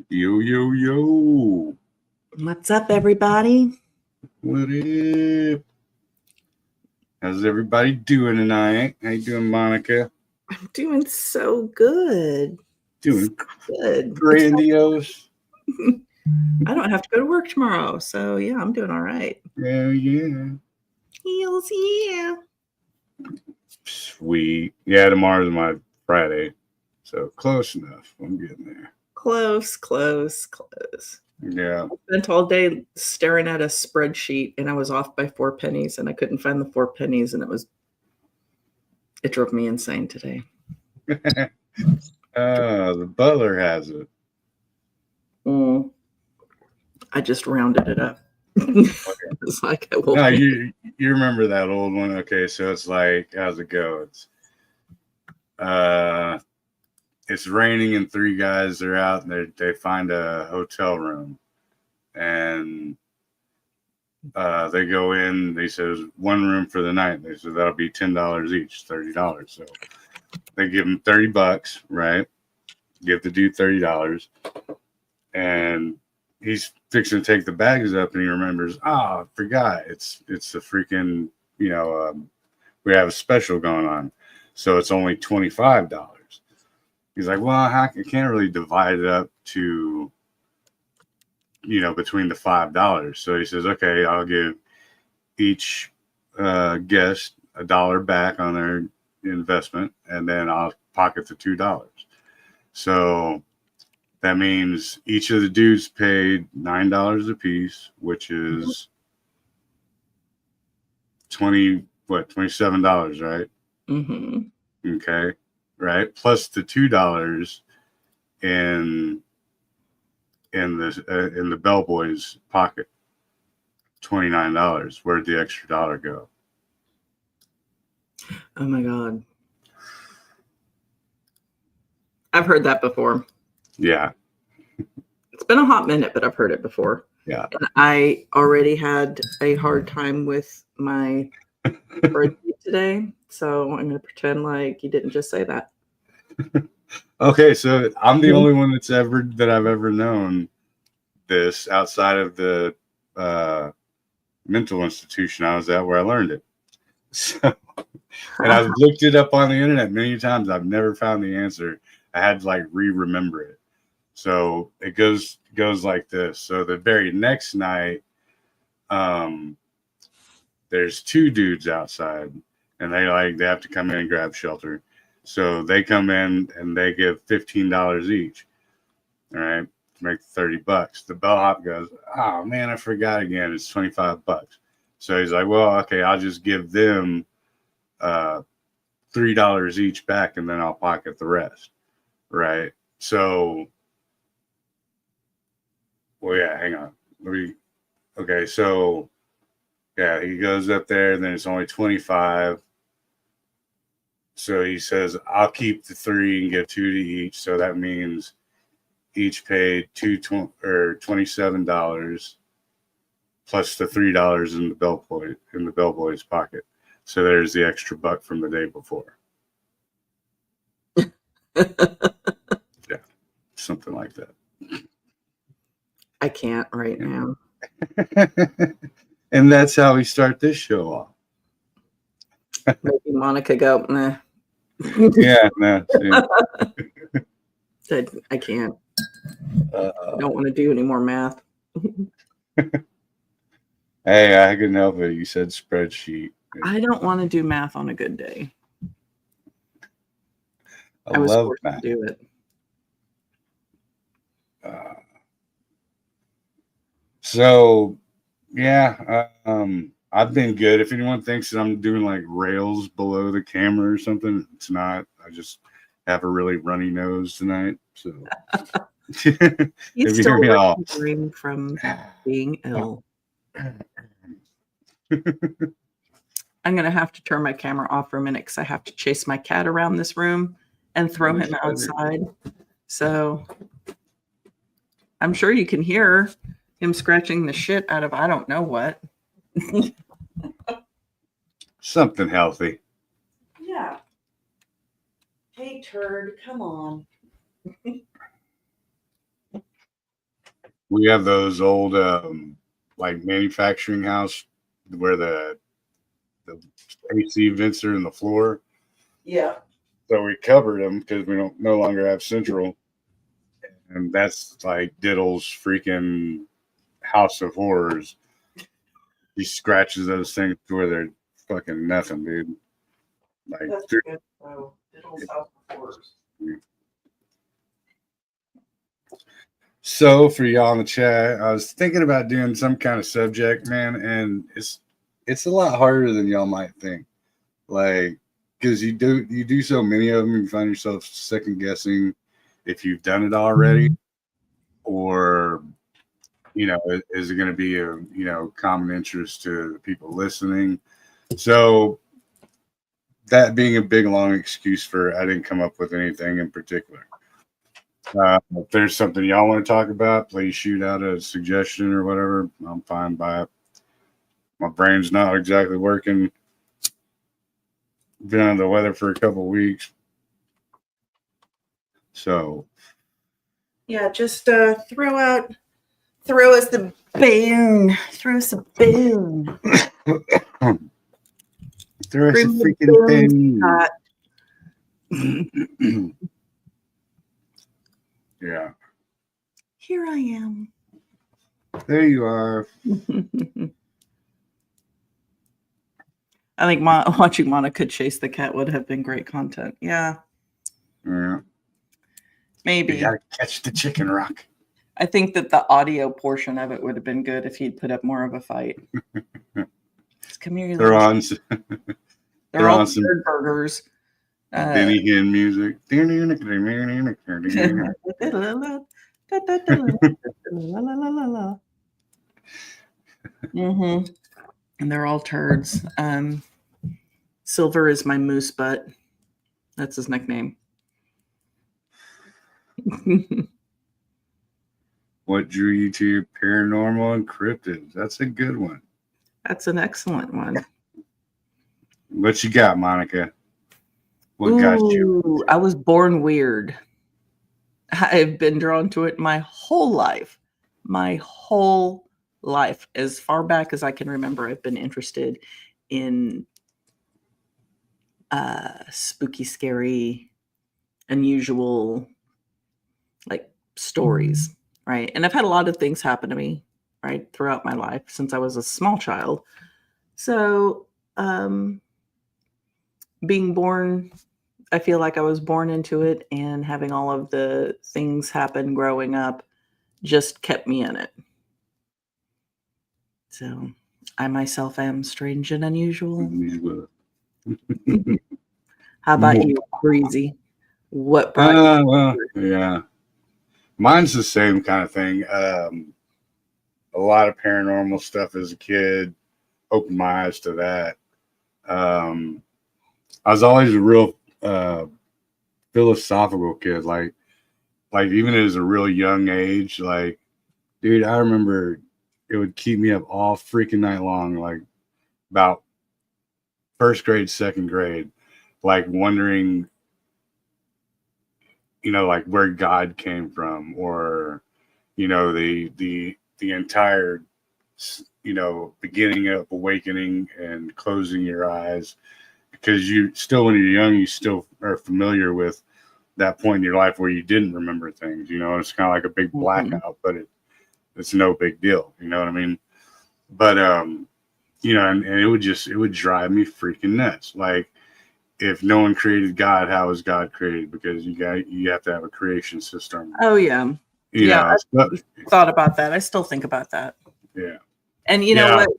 Yo, yo, yo. What's up, everybody? What up? How's everybody doing tonight? How you doing, Monica? I'm doing so good. Doing Good. grandiose. I don't have to go to work tomorrow, so yeah, I'm doing all right. Hell yeah. Heels, yeah. Sweet. Yeah, tomorrow's my Friday. So close enough. I'm getting there. Close. Yeah. I spent all day staring at a spreadsheet, and I was off by 4 pennies, and I couldn't find the 4 pennies, and it drove me insane today. The butler has it. I just rounded it up. It's like, no, you remember that old one? Okay, so it's like, how's it go? It's raining and 3 guys are out and they find a hotel room, and they go in. They says 1 room for the night. They said that'll be $10 each, $30. So they give him $30, right? Give the dude $30, and he's fixing to take the bags up, and he remembers, I forgot. It's a freaking, we have a special going on, so it's only $25. He's like, well, I can't really divide it up to, between the $5. So he says, okay, I'll give each guest $1 back on their investment, and then I'll pocket the $2. So that means each of the dudes paid $9 a piece, which is $27, right? Mm-hmm. Okay, right. Plus the $2 in the bellboy's pocket, $29. Where'd the extra $1 go? Oh my God. I've heard that before. Yeah. It's been a hot minute, but I've heard it before. Yeah. And I already had a hard time with my spreadsheet today, so I'm going to pretend like you didn't just say that. Okay, so I'm the only one that I've ever known this outside of the mental institution I was at where I learned it. So, and I've looked it up on the internet many times. I've never found the answer. I had to re-remember it. So it goes like this. So the very next night, there's 2 dudes outside, and they have to come in and grab shelter. So they come in and they give $15 each. All right, to make $30. The bellhop goes, oh man, I forgot again. It's $25. So he's like, well, okay, I'll just give them $3 each back, and then I'll pocket the rest. Right. So, well, yeah, hang on. Okay, so yeah, he goes up there, and then it's only 25. So he says, I'll keep the 3 and give 2 to each. So that means each paid $27 plus the $3 in the bellboy's pocket. So there's the extra $1 from the day before. Yeah, something like that. I can't right now. And that's how we start this show off. Maybe Monica go, nah. Yeah, no. I can't. I don't want to do any more math. Hey, I can help it. You said spreadsheet. I don't want to do math on a good day. I was love forced to do it. So, yeah, I've been good. If anyone thinks that I'm doing rails below the camera or something, it's not. I just have a really runny nose tonight. So, you still recovering from being ill. I'm going to have to turn my camera off for a minute because I have to chase my cat around this room and throw him outside. So I'm sure you can hear him scratching the shit out of I don't know what. Something healthy. Yeah. Hey, turd, come on. We have those old like manufacturing house where the AC vents are in the floor. Yeah. So we covered them because we don't no longer have central, and that's like Diddle's freaking house of horrors. He scratches those things to where they're fucking nothing, dude. Like, That's good. Oh, Diddle's House of Horrors. so for y'all in the chat, I was thinking about doing some kind of subject, man, and it's a lot harder than y'all might think. Like, because you do so many of them, you find yourself second guessing if you've done it already, or is it going to be a common interest to the people listening? So that being a big long excuse for I didn't come up with anything in particular. If there's something y'all want to talk about, please shoot out a suggestion or whatever. I'm fine by it. My brain's not exactly working. Been under the weather for a couple of weeks. So Yeah, just throw us the boon. Throw us a boon. there is a Bring the freaking boon, thing. Yeah. Here I am. There you are. I think watching Monica chase the cat would have been great content. Yeah. Yeah. Maybe. You gotta catch the chicken rock. I think that the audio portion of it would have been good if he'd put up more of a fight. Come here, They're on. They're all on some bird burgers. Benny Hinn music. Mm-hmm. And they're all turds. Silver is my moose butt. That's his nickname. What drew you to paranormal and cryptids? That's a good one. That's an excellent one. What you got, Monica? What got you? I was born weird. I've been drawn to it my whole life. My whole life. As far back as I can remember, I've been interested in spooky, scary, unusual, like stories, right? And I've had a lot of things happen to me, right, throughout my life since I was a small child. So, being born, I feel like I was born into it, and having all of the things happen growing up just kept me in it. So, I myself am strange and unusual. How about you, Breezy? What brought you? Yeah. Mine's the same kind of thing. A lot of paranormal stuff as a kid. Opened my eyes to that. I was always a real philosophical kid. Like even as a real young age, like, dude, I remember it would keep me up all freaking night long, like about first grade, second grade, like wondering, like where God came from, or, the entire, beginning of awakening and closing your eyes, because you still, when you're young, you still are familiar with that point in your life where you didn't remember things, it's kind of like a big blackout, but it's no big deal. You know what I mean? But, and it would drive me freaking nuts. Like, if no one created God, how is God created? Because you have to have a creation system. Oh yeah. I thought about that. I still think about that. Yeah. And what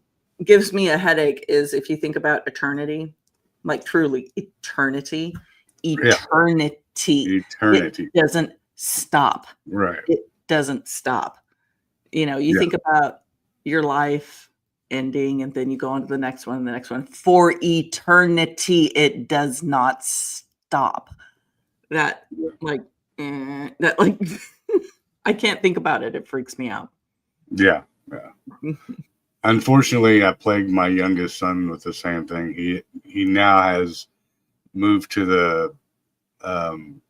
gives me a headache is if you think about eternity, like truly eternity. It doesn't stop. Right. It doesn't stop. You think about your life ending, and then you go on to the next one, for eternity. It does not stop. That I can't think about it. It freaks me out. Yeah. Unfortunately, I plagued my youngest son with the same thing. He now has moved to the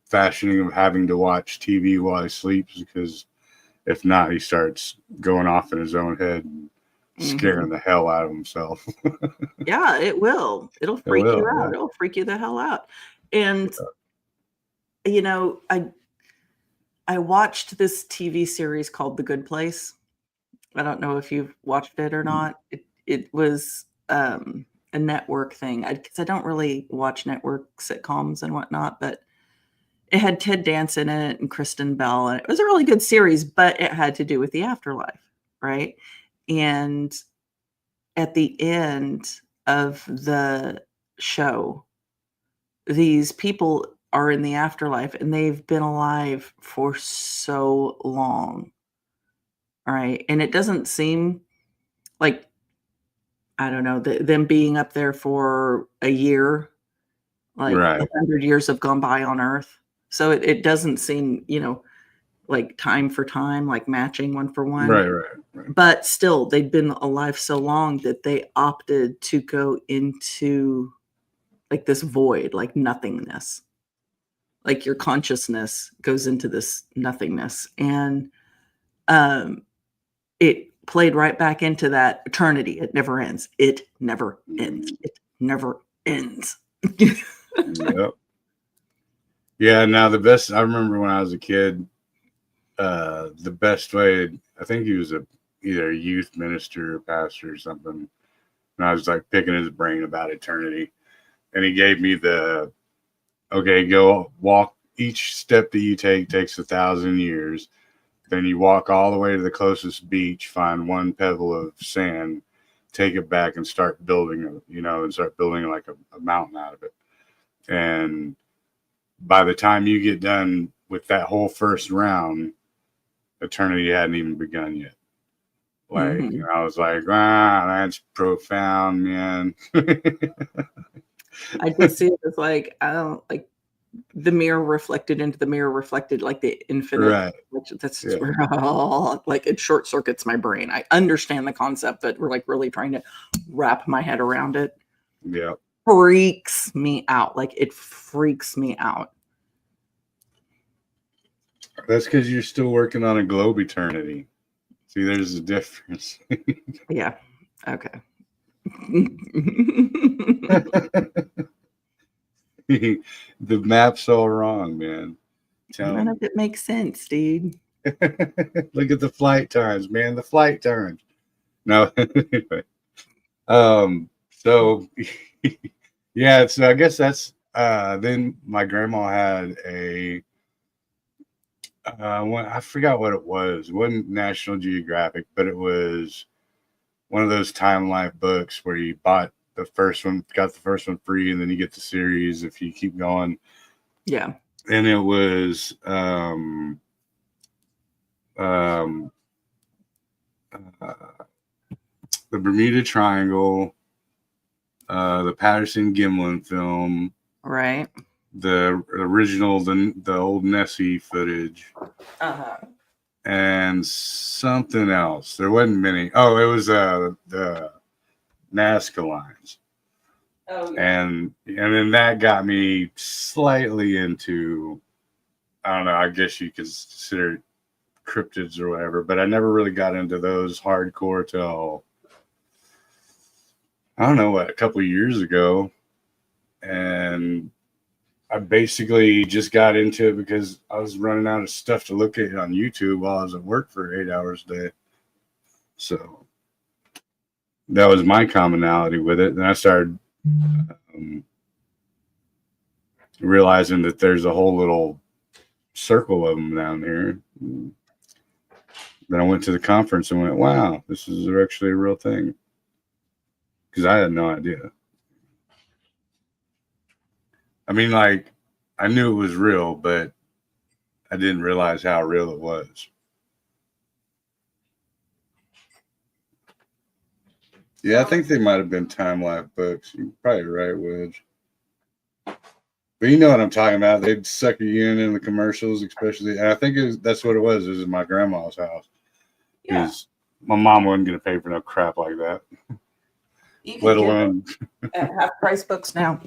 fashioning of having to watch TV while he sleeps, because If not, he starts going off in his own head and scaring the hell out of himself. Yeah, it will. It'll It freak you will, out. yeah. It'll freak you the hell out. And you know, I watched this TV series called The Good Place. I don't know if you've watched it or not. It was a network thing because I don't really watch network sitcoms and whatnot, but it had Ted Danson in it and Kristen Bell, and it was a really good series, but it had to do with the afterlife, right? And at the end of the show, these people are in the afterlife and they've been alive for so long, right? And it doesn't seem like, I don't know, them being up there for a year, like Right. 100 years have gone by on Earth. So it doesn't seem, like time for time, like matching one for one. Right. But still, they'd been alive so long that they opted to go into like this void, like nothingness. Like your consciousness goes into this nothingness. And it played right back into that eternity. It never ends. It never ends. It never ends. Yep. Yeah. Now the best. I remember when I was a kid. The best way. I think he was either a youth minister or pastor or something. And I was like picking his brain about eternity, and he gave me okay, go walk. Each step that you take takes 1,000 years. Then you walk all the way to the closest beach, find one pebble of sand, take it back and start building, and start building like a mountain out of it. And by the time you get done with that whole first round, eternity hadn't even begun yet. Like, I was like, that's profound, man. I just see it as like, I don't like the mirror reflected into the mirror reflected, like the infinite. Right. Which that's Yeah. like it short circuits my brain. I understand the concept, but we're like really trying to wrap my head around it. Yeah. Freaks me out. Like it freaks me out. That's because you're still working on a globe eternity. See, there's a difference. Yeah. Okay. The map's all wrong, man. None of it makes sense, dude. Look at the flight times, man. The flight times. No. Anyway. So yeah, so I guess that's then my grandma had I forgot what it was. It wasn't National Geographic, but it was one of those Time Life books where you bought the first one, got the first one free, and then you get the series if you keep going. Yeah. And it was the Bermuda Triangle, the Patterson-Gimlin film, Right. the original, the old Nessie footage, and something else. There wasn't many. Oh, it was the Nazca lines. Oh, yeah. And then that got me slightly into, I don't know, I guess you could consider it cryptids or whatever, but I never really got into those hardcore till, I don't know, a couple of years ago. And I basically just got into it because I was running out of stuff to look at on YouTube while I was at work for 8 hours a day. So that was my commonality with it. And I started realizing that there's a whole little circle of them down here. Then I went to the conference and went, wow, this is actually a real thing. Because I had no idea. I mean, like, I knew it was real, but I didn't realize how real it was. Yeah, I think they might have been Time Life books. You're probably right, Wedge. But you know what I'm talking about. They'd sucker you in the commercials, especially. And I think that's what it was. It was in my grandma's house. Because my mom wasn't going to pay for no crap like that. Let alone at half price books now.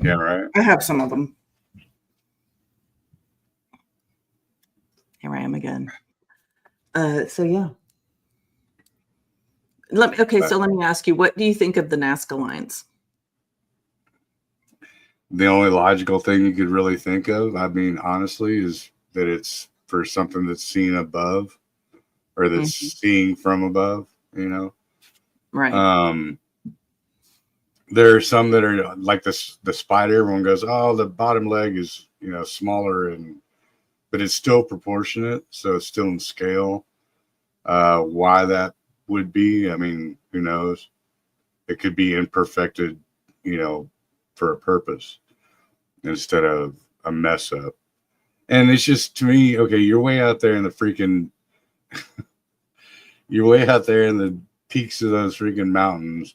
Yeah, right. I have some of them. Here I am again. So yeah. So let me ask you, what do you think of the Nazca lines? The only logical thing you could really think of, I mean, honestly, is that it's for something that's seen above or that's seeing from above, you know? Right. There are some that are like this, the spider. Everyone goes, oh, the bottom leg is, smaller, but it's still proportionate. So it's still in scale. Why that would be, I mean, who knows? It could be imperfected, for a purpose instead of a mess up. And it's just, to me, okay, you're way out there in the freaking, you're way out there in the peaks of those freaking mountains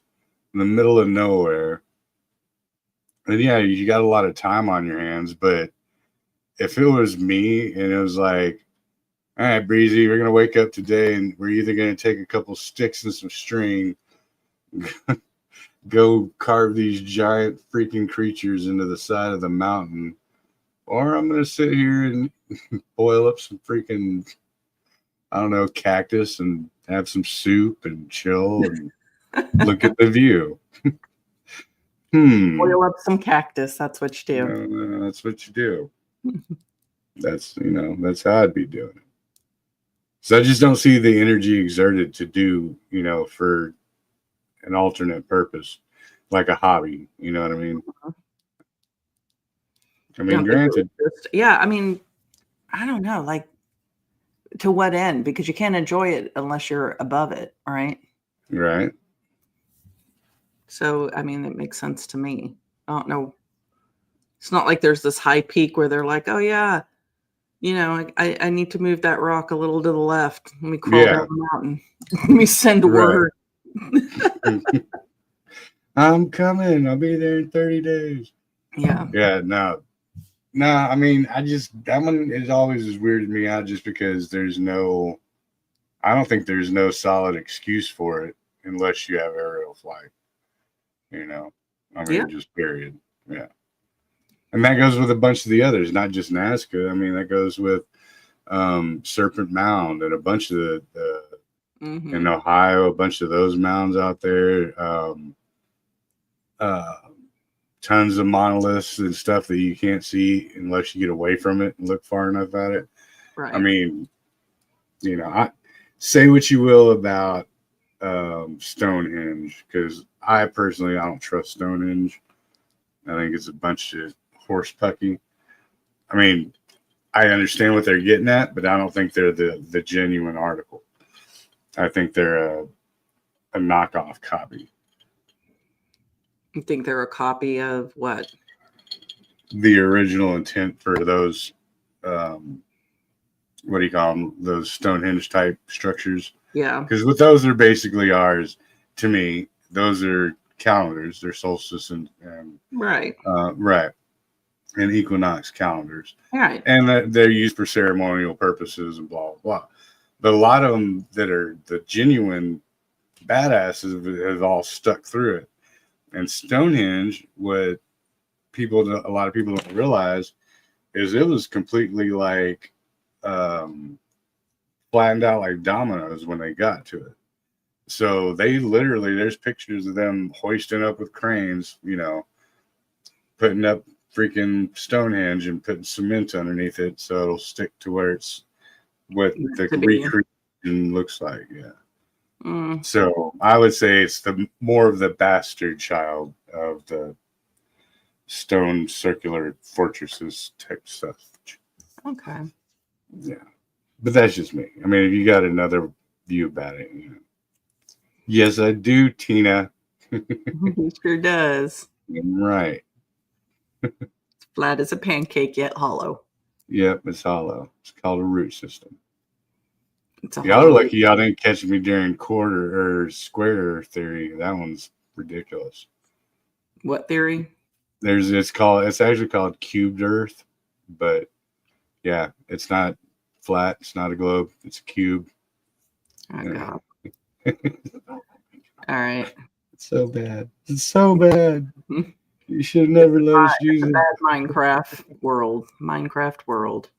in the middle of nowhere. And yeah, you got a lot of time on your hands, but if it was me and it was like, all right, Breezy, we're gonna wake up today and we're either gonna take a couple sticks and some string, go carve these giant freaking creatures into the side of the mountain, or I'm gonna sit here and boil up some freaking, I don't know, cactus and have some soup and chill and look at the view. Boil up some cactus. That's what you do. That's what you do. That's how I'd be doing it. So I just don't see the energy exerted to do, for an alternate purpose, like a hobby. You know what I mean? I mean, granted. I mean, I don't know, like, to what end? Because you can't enjoy it unless you're above it, right? Right. So, I mean, it makes sense to me. I don't know. It's not like there's this high peak where they're like, oh, yeah, I need to move that rock a little to the left. Let me crawl down the mountain. Let me send word. I'm coming. I'll be there in 30 days. Yeah. Yeah, no. No, I mean, that one is always as weirded me out just because I don't think there's no solid excuse for it unless you have aerial flight. I mean, just period. Yeah. And that goes with a bunch of the others, not just Nazca. I mean, that goes with Serpent Mound and a bunch of the in Ohio, a bunch of those mounds out there. Tons of monoliths and stuff that you can't see unless you get away from it and look far enough at it. Right. I mean, I say what you will about Stonehenge, because I don't trust Stonehenge. I think it's a bunch of horse pucky. I mean, I understand what they're getting at, but I don't think they're the genuine article. I think they're a knockoff copy. You think they're a copy of what? The original intent for those, what do you call them? Those Stonehenge type structures. Yeah. Because what those are basically are, to me, those are calendars. They're solstice and right. Right. And equinox calendars. Right. And they're used for ceremonial purposes and blah, blah, blah. But a lot of them that are the genuine badasses have all stuck through it. And Stonehenge, what a lot of people don't realize is it was completely like flattened out like dominoes when they got to it. So they literally, there's pictures of them hoisting up with cranes, putting up freaking Stonehenge and putting cement underneath it so it'll stick to where it's what the recreation looks like. Yeah. So I would say it's more of the bastard child of the stone circular fortresses type stuff. Okay. Yeah. But that's just me. I mean, if you got another view about it, Yes, I do, Tina. He sure does. Right. It's flat as a pancake, yet hollow. Yep, it's hollow. It's called a root system. Y'all are lucky y'all didn't catch me during quarter or square theory. That one's ridiculous. What theory? It's actually called cubed Earth, but yeah, it's not flat. It's not a globe. It's a cube. Oh God. All right. It's so bad. It's so bad. You should have never let us use it. Bad Minecraft world.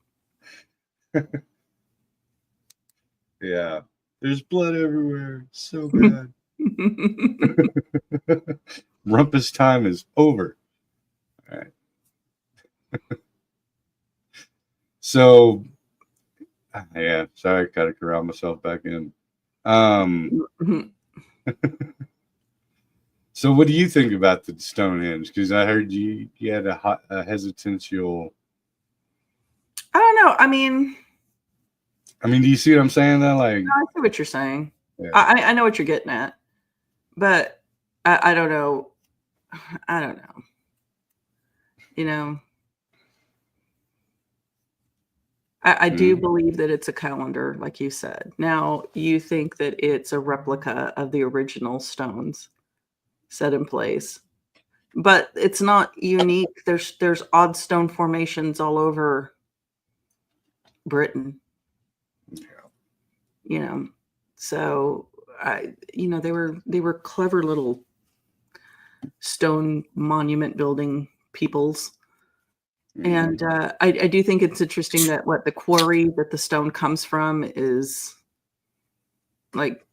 Yeah. There's blood everywhere. It's so bad. Rumpus time is over. All right. So, yeah, sorry, I gotta corral myself back in. So what do you think about the Stonehenge? Because I heard you had a hesitantiousl. I don't know. I mean, do you see what I'm saying? Though, like, I see what you're saying. yeah. I know what you're getting at, but I don't know. I don't know. You know, I do believe that it's a calendar, like you said. Now, you think that it's a replica of the original stones set in place, but it's not unique. There's odd stone formations all over Britain. Yeah. You know, so they were clever little stone monument building peoples. And I do think it's interesting that what the quarry that the stone comes from is like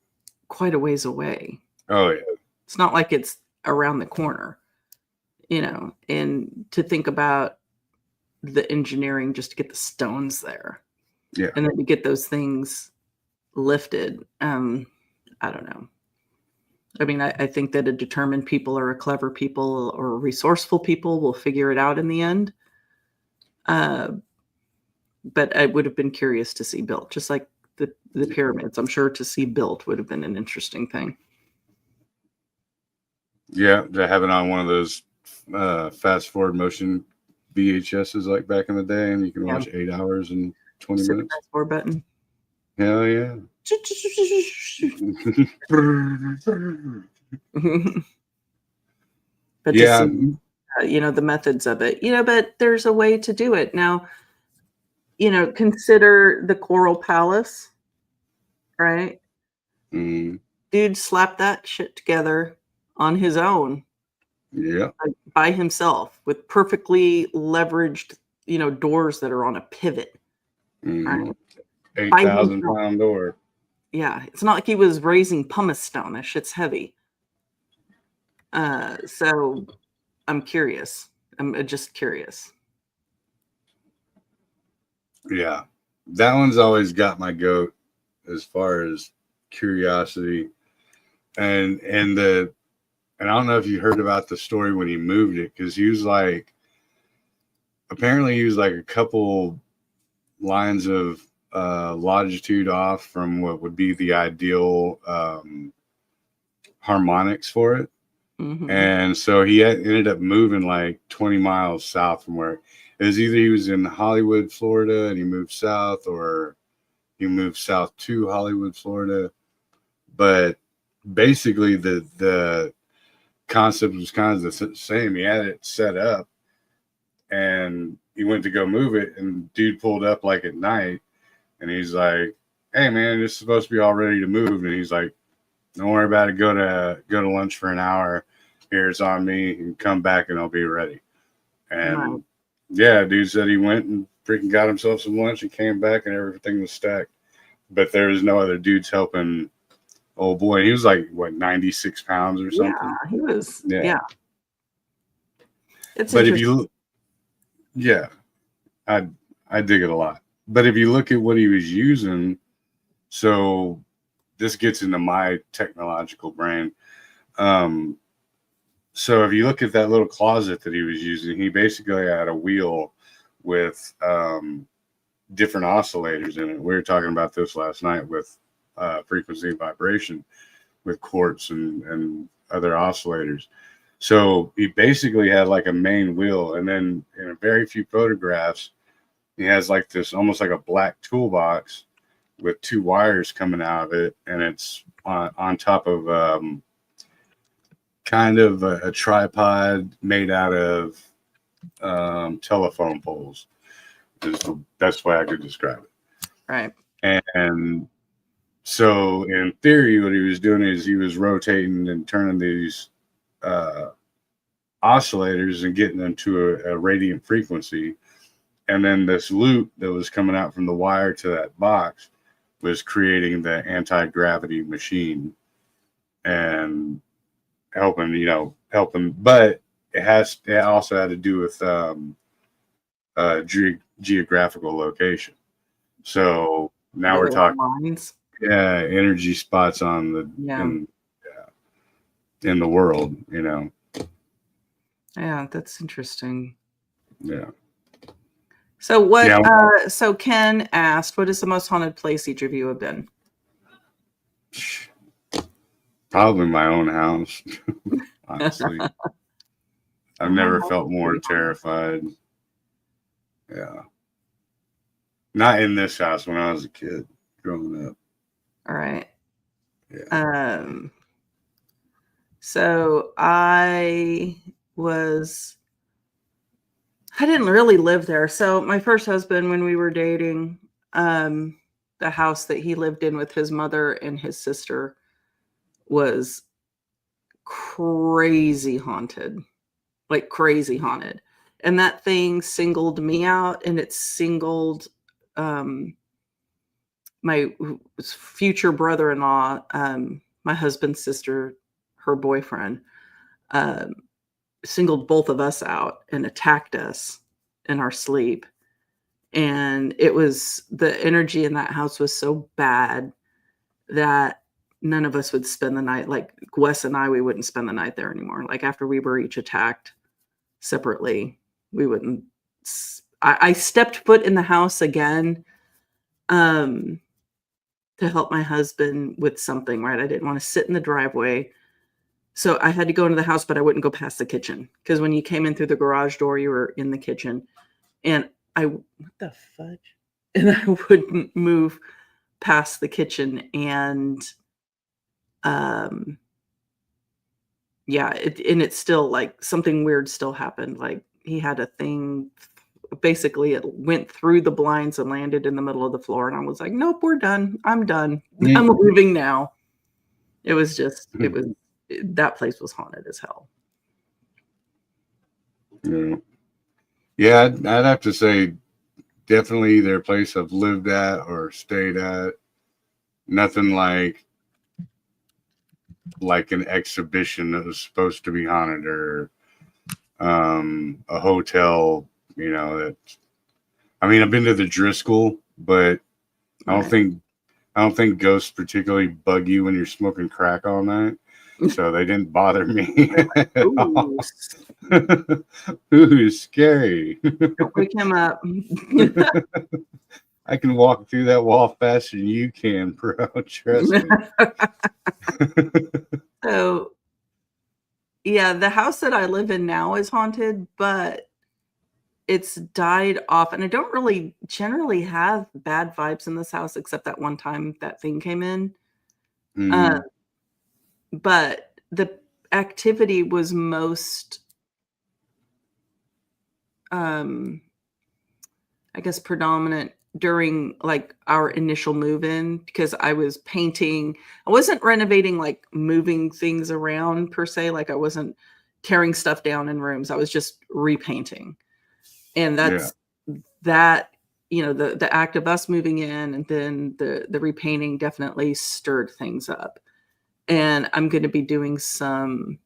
quite a ways away. Oh yeah. It's not like it's around the corner, and to think about the engineering just to get the stones there. Yeah. And then to get those things lifted. I don't know. I mean, I think that a determined people or a clever people or resourceful people will figure it out in the end. But I would have been curious to see built, just like the pyramids. I'm sure to see built would have been an interesting thing. Yeah, to have it on one of those fast forward motion VHSs like back in the day, and you can watch 8 hours and 20 minutes. Fast forward button. Hell yeah. But yeah, see, the methods of it, but there's a way to do it. Now, consider the Coral Palace, right? Dude slapped that shit together on his own. Yeah. Like, by himself with perfectly leveraged, doors that are on a pivot. Right? 8,000-pound door. Yeah. It's not like he was raising pumice stone. That shit's heavy. So I'm curious. I'm just curious. Yeah. That one's always got my goat as far as curiosity. And I don't know if you heard about the story when he moved it, because apparently he was like a couple lines of longitude off from what would be the ideal harmonics for it. Mm-hmm. And so he ended up moving like 20 miles south from where it was. Either he was in Hollywood, Florida, and he moved south, or he moved south to Hollywood, Florida. But basically the concept was kind of the same. He had it set up and he went to go move it, and dude pulled up like at night, and he's like, "Hey man, it's supposed to be all ready to move." And he's like, "Don't worry about it. Go to lunch for an hour. Here, it's on me, and come back and I'll be ready." And yeah, dude said he went and freaking got himself some lunch and came back and everything was stacked. But there was no other dudes helping. Oh boy, he was like what, 96 pounds or something. Yeah, he was. Yeah. It's but if you, I dig it a lot. But if you look at what he was using, so this gets into my technological brain. So if you look at that little closet that he was using, he basically had a wheel with different oscillators in it. We were talking about this last night with frequency and vibration with quartz and other oscillators. So he basically had like a main wheel, and then in a very few photographs, he has like this almost like a black toolbox with two wires coming out of it, and it's on top of kind of a tripod made out of telephone poles. Is the best way I could describe it. Right. And so in theory, what he was doing is he was rotating and turning these oscillators and getting them to a radiant frequency. And then this loop that was coming out from the wire to that box was creating the anti-gravity machine and helping, but it also had to do with geographical location. So now we're talking energy spots on the in the world, Yeah, that's interesting. Yeah. So what? So Ken asked, "What is the most haunted place each of you have been?" Probably my own house. Honestly, I've never felt more terrified. Yeah. Not in this house when I was a kid growing up. All right. Yeah. So I didn't really live there. So my first husband, when we were dating, the house that he lived in with his mother and his sister was crazy haunted, like crazy haunted. And that thing singled me out, and it singled my future brother-in-law, my husband's sister, her boyfriend, singled both of us out and attacked us in our sleep. And the energy in that house was so bad that none of us would spend the night. Like Wes and I, we wouldn't spend the night there anymore. Like after we were each attacked separately, we wouldn't. I stepped foot in the house again to help my husband with something, right? I didn't want to sit in the driveway. So I had to go into the house, but I wouldn't go past the kitchen because when you came in through the garage door, you were in the kitchen. And what the fudge? And I wouldn't move past the kitchen. And it's still like something weird still happened. Like he had a thing, basically it went through the blinds and landed in the middle of the floor. And I was like, nope, we're done. I'm done. I'm leaving now. That place was haunted as hell. Yeah, I'd have to say definitely either a place I've lived at or stayed at. Nothing like an exhibition that was supposed to be haunted or a hotel, that I've been to the Driscoll, but I don't think ghosts particularly bug you when you're smoking crack all night. So they didn't bother me. Ooh, scary. Don't wake him up. I can walk through that wall faster than you can, bro. Trust me. So, yeah, the house that I live in now is haunted, but it's died off. And I don't really generally have bad vibes in this house, except that one time that thing came in. But the activity was most, I guess, predominant during like our initial move-in because I was painting. I wasn't renovating, like moving things around per se. Like I wasn't tearing stuff down in rooms. I was just repainting. And the act of us moving in and then the repainting definitely stirred things up. And I'm going to be doing some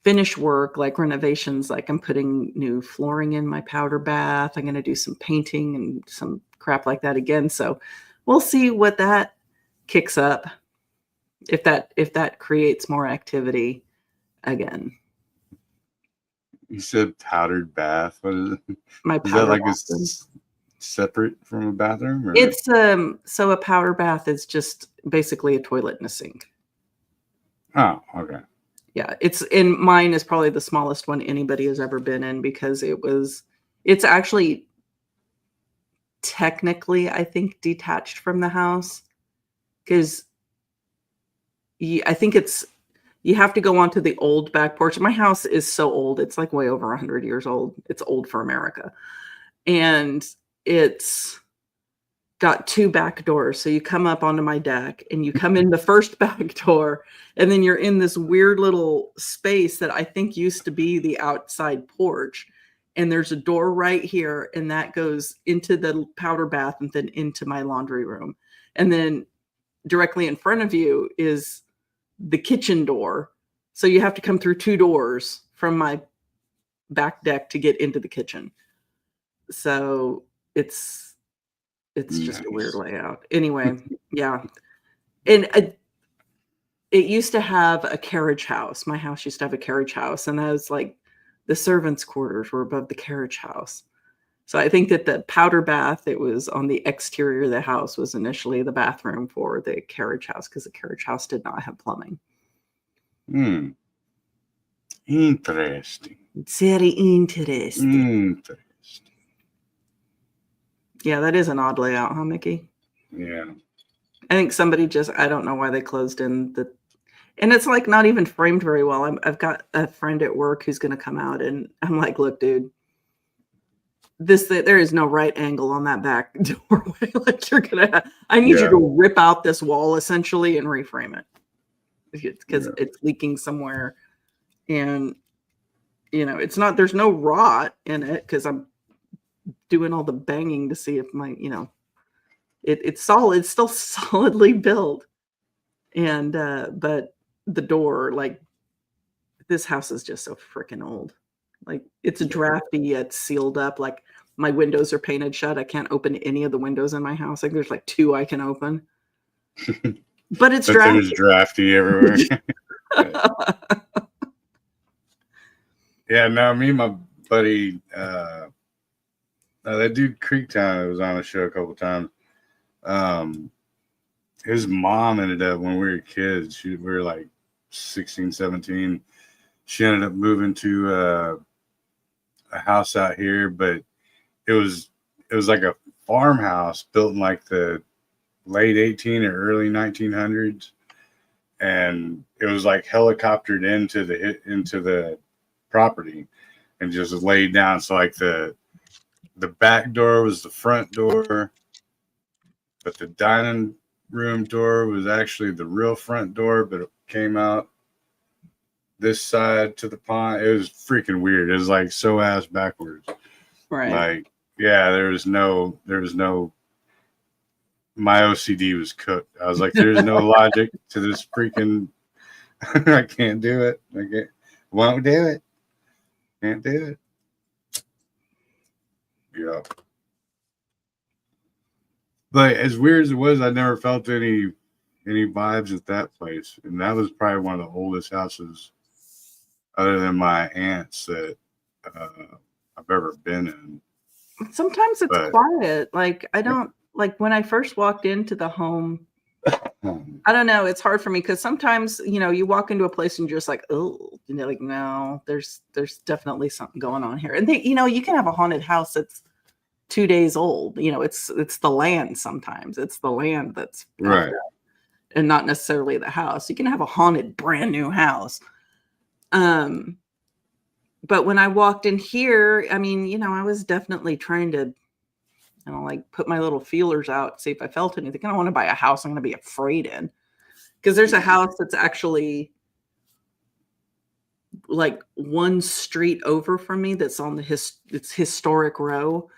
finish work, like renovations, like I'm putting new flooring in my powder bath. I'm going to do some painting and some crap like that again. So we'll see what that kicks up. If that creates more activity again. You said powdered bath. What is it? My powder is that like bath. Separate from a bathroom? Or? It's so a powder bath is just basically a toilet and a sink. Oh, okay. Yeah, mine is probably the smallest one anybody has ever been in because it's actually technically, I think, detached from the house because I think you have to go onto the old back porch. My house is so old. It's like way over 100 years old. It's old for America. And it's got two back doors. So you come up onto my deck and you come in the first back door and then you're in this weird little space that I think used to be the outside porch. and there's a door right here, and that goes into the powder bath and then into my laundry room. And then directly in front of you is the kitchen door. So you have to come through 2 doors from my back deck to get into the kitchen. So it's just a weird layout. Anyway, yeah. And it used to have a carriage house. My house used to have a carriage house, and that was like the servants' quarters were above the carriage house. So I think that the powder bath, it was on the exterior of the house, was initially the bathroom for the carriage house because the carriage house did not have plumbing. Interesting. Very interesting. Interesting. Yeah, that is an odd layout, huh, Mickey? Yeah. I think somebody I don't know why they closed in and it's like not even framed very well. I've got a friend at work who's going to come out, and I'm like, look, dude, there is no right angle on that back doorway. Like I need you to rip out this wall essentially and reframe it because it's leaking somewhere. And, there's no rot in it because I'm doing all the banging to see if my, it's solid, it's still solidly built. And, but the door, like, this house is just so freaking old. Like, it's drafty yet sealed up. Like, my windows are painted shut. I can't open any of the windows in my house. Like, there's like 2 I can open. But it's drafty. There's drafty everywhere. Yeah, no, me and my buddy, that dude Creektown was on the show a couple times. His mom ended up, when we were kids, we were like 16, 17. She ended up moving to a house out here, but it was like a farmhouse built in like the late 18 or early 1900s, and it was like helicoptered into the property and just laid down. So like the back door was the front door, but the dining room door was actually the real front door, but it came out this side to the pond. It was freaking weird. It was like so ass backwards. Right. Like, yeah, there was no my OCD was cooked. I was like, there's no logic to this freaking I can't do it. Won't do it. Can't do it. Yeah. But as weird as it was, I never felt any vibes at that place. And that was probably one of the oldest houses other than my aunt's that I've ever been in. Sometimes it's quiet. Like, I don't, like, when I first walked into the home, I don't know. It's hard for me because sometimes, you walk into a place and you're just like, oh, like, no, there's definitely something going on here. And you can have a haunted house that's 2 days old. It's the land sometimes. It's the land that's right. And not necessarily the house. You can have a haunted brand new house. But when I walked in here, I mean, I was definitely trying to, like put my little feelers out, see if I felt anything. I don't want to buy a house I'm going to be afraid in, because there's a house that's actually like 1 street over from me that's on it's historic row.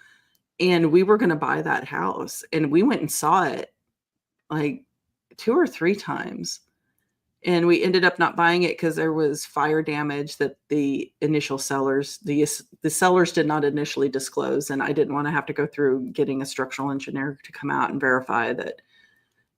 And we were going to buy that house, and we went and saw it like 2 or 3 times. And we ended up not buying it because there was fire damage that the initial sellers, the sellers did not initially disclose. And I didn't want to have to go through getting a structural engineer to come out and verify that,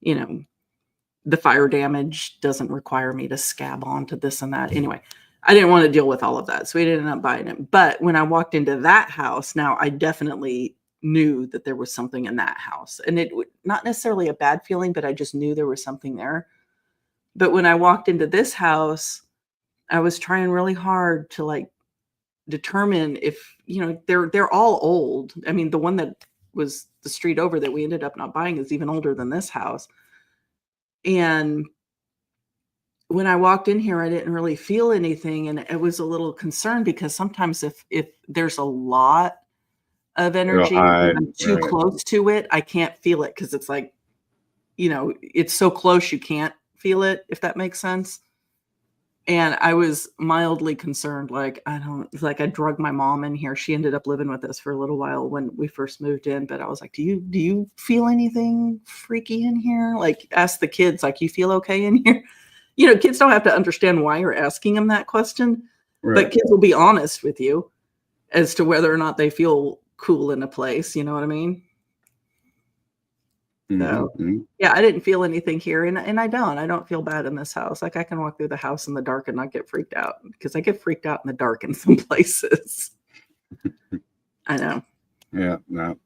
the fire damage doesn't require me to scab onto this and that. Anyway, I didn't want to deal with all of that. So we ended up buying it. But when I walked into that house, now I definitely knew that there was something in that house. And it not necessarily a bad feeling, but I just knew there was something there. But when I walked into this house, I was trying really hard to like determine if, they're all old. I mean, the one that was the street over that we ended up not buying is even older than this house. And when I walked in here, I didn't really feel anything. And I was a little concerned because sometimes if there's a lot of energy and I'm too close to it, I can't feel it because it's like, it's so close you can't feel it, if that makes sense. And I was mildly concerned, like, I drug my mom in here. She ended up living with us for a little while when we first moved in, but I was like, do you feel anything freaky in here? Like, ask the kids, like, you feel okay in here? Kids don't have to understand why you're asking them that question, but Right. kids will be honest with you as to whether or not they feel cool in a place, you know what I mean? So, Mm-hmm. yeah, I didn't feel anything here, and I don't feel bad in this house. Like, I can walk through the house in the dark and not get freaked out because I get freaked out in the dark in some places. I know. Yeah. No.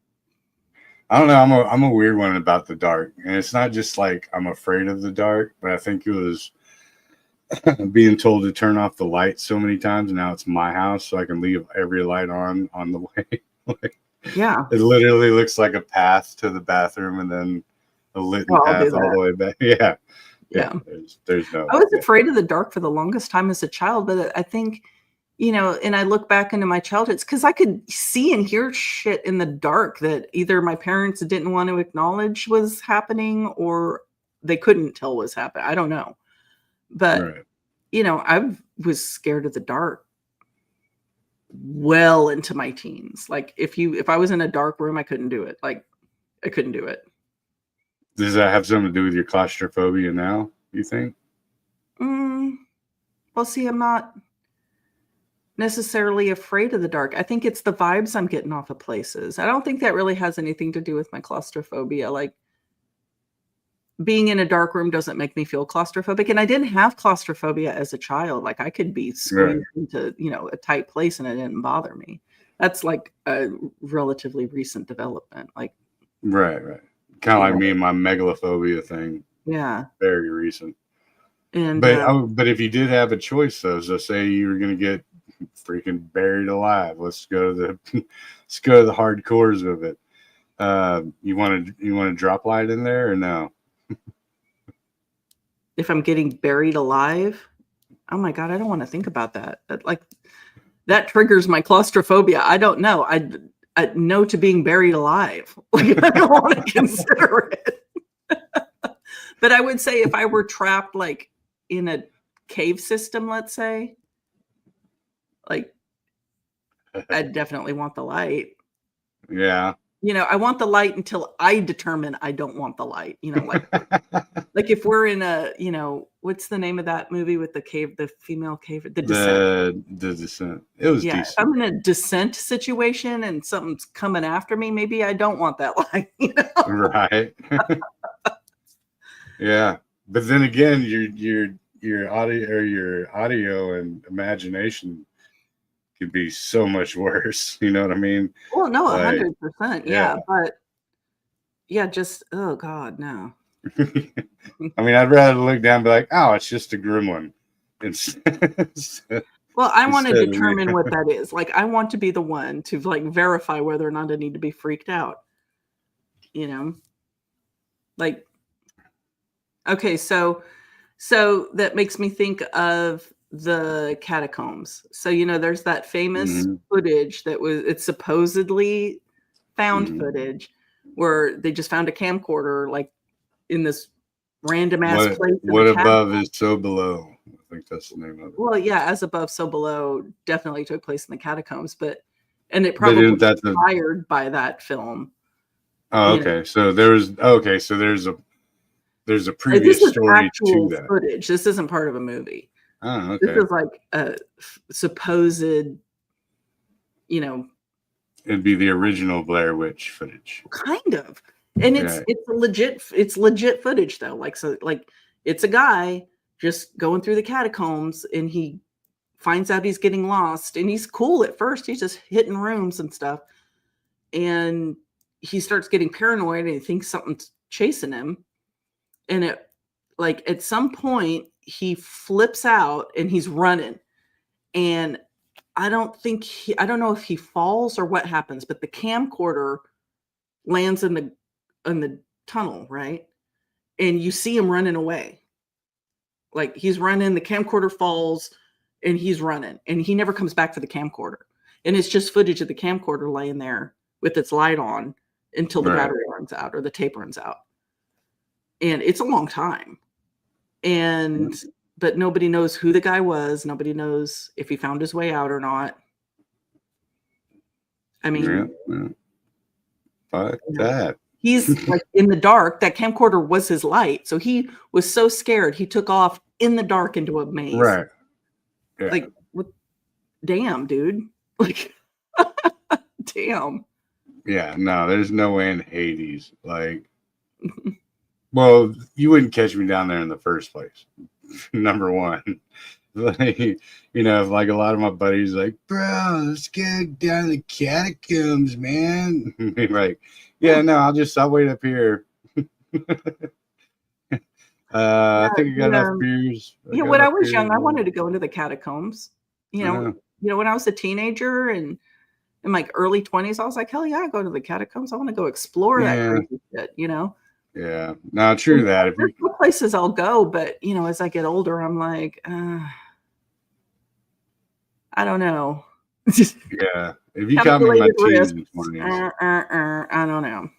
I don't know. I'm a weird one about the dark, and it's not just like I'm afraid of the dark, but I think it was being told to turn off the light so many times. And now it's my house, so I can leave every light on the way. Like, Yeah. it literally looks like a path to the bathroom, and then a lit Oh, I'll do path all that. the way back. Yeah. Yeah. Yeah. There's no. I was Yeah. afraid of the dark for the longest time as a child, but I think, and I look back into my childhood, it's because I could see and hear shit in the dark that either my parents didn't want to acknowledge was happening or they couldn't tell was happening. I don't know. But, Right. I was scared of the dark well into my teens. Like, if I was in a dark room, I couldn't do it. Like, I couldn't do it. Does that have something to do with your claustrophobia now, you think? Mm, well, see, I'm not necessarily afraid of the dark. I think it's the vibes I'm getting off of places. I don't think that really has anything to do with my claustrophobia. Like, being in a dark room doesn't make me feel claustrophobic, and I didn't have claustrophobia as a child. Like, I could be Right. squeezed into, a tight place and it didn't bother me. That's like a relatively recent development. Like, Right. Right. Kind of you like know, me and my megalophobia thing, yeah. very recent. And But if you did have a choice, though, so say you were going to get freaking buried alive, let's go to the let's go to the hardcores of it. You want to drop light in there or no? if I'm getting buried alive, oh my God, I don't want to think about that. That triggers my claustrophobia. I don't know. I no to being buried alive. Like, I don't want to consider it. But I would say if I were trapped like in a cave system, let's say, like, I'd definitely want the light. Yeah. I want the light until I determine I don't want the light. Like if we're in a, what's the name of that movie with the female cave, The Descent? The descent. It was Yeah, if decent. I'm in a descent situation and something's coming after me, maybe I don't want that light, Right. Yeah. But then again, your audio and imagination could be so much worse. You know what I mean? Well, no, Like, 100%, yeah, yeah. but yeah, just oh God, no. I mean, I'd rather look down and be like, oh, it's just a gremlin. Instead, Well, I wanna instead of me. determine what that is. Like, I want to be the one to, like, verify whether or not I need to be freaked out, you know? Like, okay, so that makes me think of the catacombs. So, there's that famous Mhm, footage it's supposedly found mhm. footage where they just found a camcorder, like, in this random ass place in the What cat. above is so below. I think that's the name of it. Well, yeah, As Above, So Below definitely took place in the catacombs, and it But probably isn't that the inspired by that film, Oh, you know? okay. So there's a This previous is story to actual that. footage. This isn't part of a movie. Oh, This okay. is like a supposed, you know, It'd be the original Blair Witch footage. kind of. And Yeah. it's legit footage though. Like it's a guy just going through the catacombs and he finds out he's getting lost and he's cool at first. He's just hitting rooms and stuff. And he starts getting paranoid and he thinks something's chasing him. And at some point he flips out and he's running. And I don't know if he falls or what happens, but the camcorder lands in the tunnel, right? And you see him running away. Like he's running, the camcorder falls and he's running and he never comes back for the camcorder. And it's just footage of the camcorder laying there with its light on until the Right. battery runs out or the tape runs out. And it's a long time. And but nobody knows who the guy was. Nobody knows if he found his way out or not. I Yeah, mean, yeah. Fuck you know, that. he's like in the dark. That camcorder was his light. So he was so scared. He took off in the dark into a maze. Right. Yeah. Like, what? Damn, dude. Like, damn. Yeah. No, there's no way in Hades. Like, well, you wouldn't catch me down there in the first place. Number one. Like, you know, like a lot of my buddies, like, bro, let's get down to the catacombs, man. Like, yeah, no, I'll wait up here. I think I got enough beers. When I was young, I wanted to go into the catacombs. When I was a teenager and in my early 20s, I was like, hell yeah, I go to the catacombs. I want to go explore that crazy shit, Yeah, no, true that. If there's places I'll go, but as I get older, I'm like, I don't know. Yeah, if you got me in my teens and 20s, I don't know.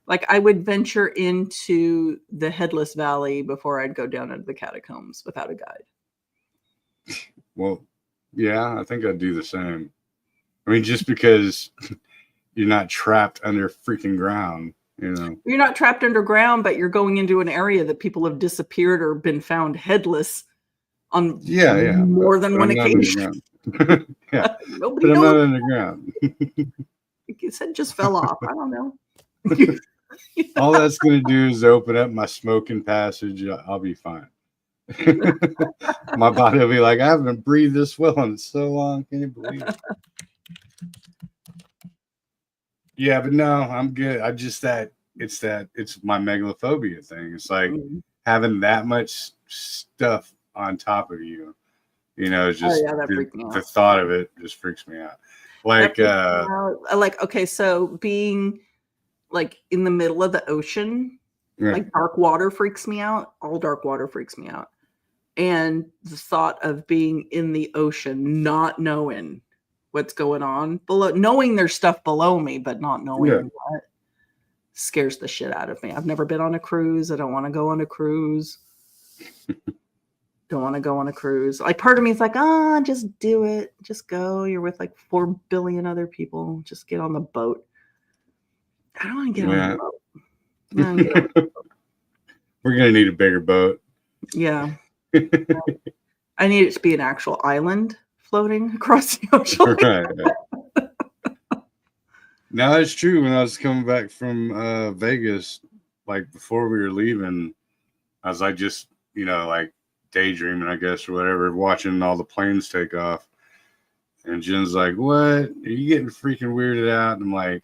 Like I would venture into the Headless Valley before I'd go down into the catacombs without a guide. Well, yeah, I think I'd do the same. I mean, just because you're not trapped under freaking ground, You're not trapped underground, but you're going into an area that people have disappeared or been found headless on more than one occasion. Yeah, Nobody but I'm knows. not underground. His head just fell off. I don't know. All that's going to do is open up my smoking passage. I'll be fine. My body will be like, I haven't breathed this well in so long. Can you believe it? Yeah, but no, I'm good. It's my megalophobia thing. It's like having that much stuff on top of you. Just the thought of it just freaks me out. Like, okay, so being like in the middle of the ocean, like dark water freaks me out. All dark water freaks me out. And the thought of being in the ocean, not knowing what's going on below, knowing there's stuff below me, but not knowing what, scares the shit out of me. I've never been on a cruise. I don't want to go on a cruise. Don't want to go on a cruise. Like part of me is like, just do it. Just go. You're with like 4 billion other people. Just get on the boat. I don't want to get on the boat. We're going to need a bigger boat. Yeah. I need it to be an actual island floating across the ocean. Right. Now that's true. When I was coming back from Vegas, like before we were leaving, I was like just, like daydreaming, I guess, or whatever, watching all the planes take off. And Jen's like, what? Are you getting freaking weirded out? And I'm like,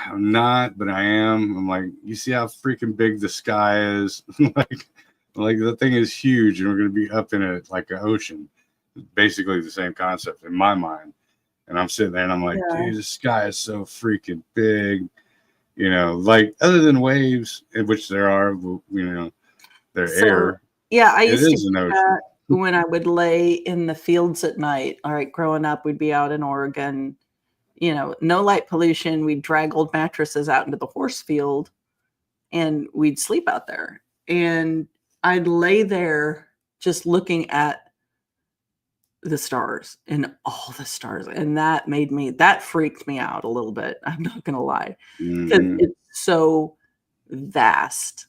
I'm not, but I am. I'm like, you see how freaking big the sky is? like the thing is huge, and we're going to be up in it like an ocean. Basically the same concept in my mind. And I'm sitting there and I'm like, dude, the sky is so freaking big. Like other than waves, in which there are, they're air. Yeah, I used to do that when I would lay in the fields at night. All right, growing up, we'd be out in Oregon, no light pollution. We'd drag old mattresses out into the horse field and we'd sleep out there. And I'd lay there just looking at the stars and all the stars. And that freaked me out a little bit. I'm not going to lie. Mm-hmm. It's so vast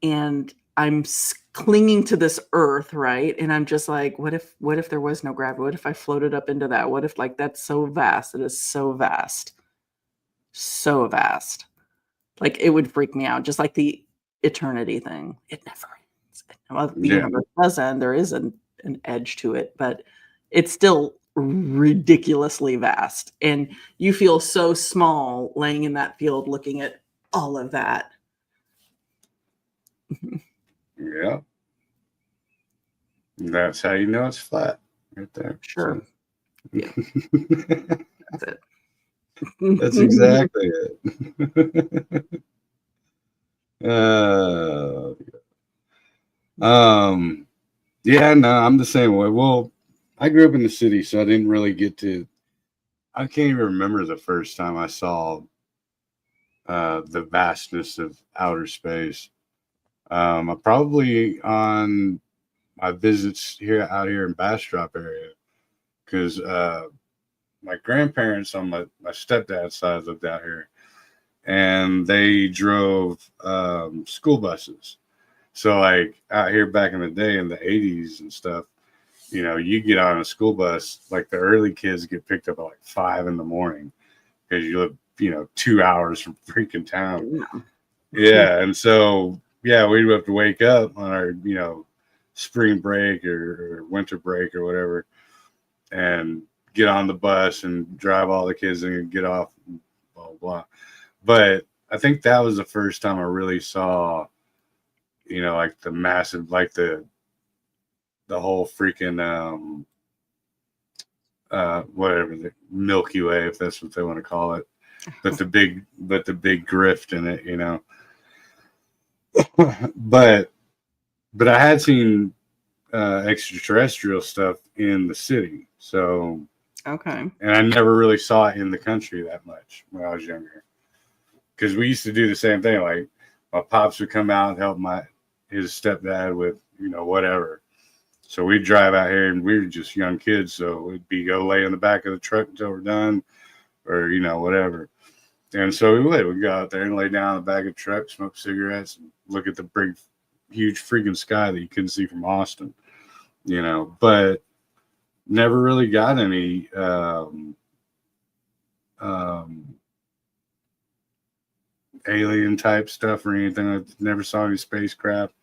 and I'm clinging to this earth. Right. And I'm just like, what if there was no gravity? What if I floated up into that? What if that's so vast? It is so vast. So vast. Like it would freak me out. Just like the eternity thing. It never ends. Well, the universe does end. There is an edge to it, but it's still ridiculously vast. And you feel so small laying in that field looking at all of that. Yeah. That's how you know it's flat right there. Sure. So. Yeah. That's it. That's exactly it. Yeah, no, I'm the same way. Well, I grew up in the city, so I didn't really get to. I can't even remember the first time I saw the vastness of outer space. Probably on my visits here out here in Bastrop area because my grandparents on my stepdad's side lived out here, and they drove school buses. So like out here back in the day in the 80s and stuff, you get on a school bus, like the early kids get picked up at like 5 a.m. because you live, 2 hours from freaking town. Yeah. And so, yeah, we'd have to wake up on our, spring break or winter break or whatever and get on the bus and drive all the kids and get off, blah, blah, blah. But I think that was the first time I really saw, like the massive, like the whole freaking, whatever, the Milky Way, if that's what they want to call it, but the big grift in it, but I had seen extraterrestrial stuff in the city, so okay, and I never really saw it in the country that much when I was younger, because we used to do the same thing. Like my pops would come out and help his stepdad with whatever. So we'd drive out here, and we were just young kids, so it'd be go lay in the back of the truck until we're done, or whatever. And so we'd go out there and lay down in the back of the truck, smoke cigarettes, and look at the big, huge freaking sky that you couldn't see from Austin, But never really got any alien type stuff or anything. I never saw any spacecraft.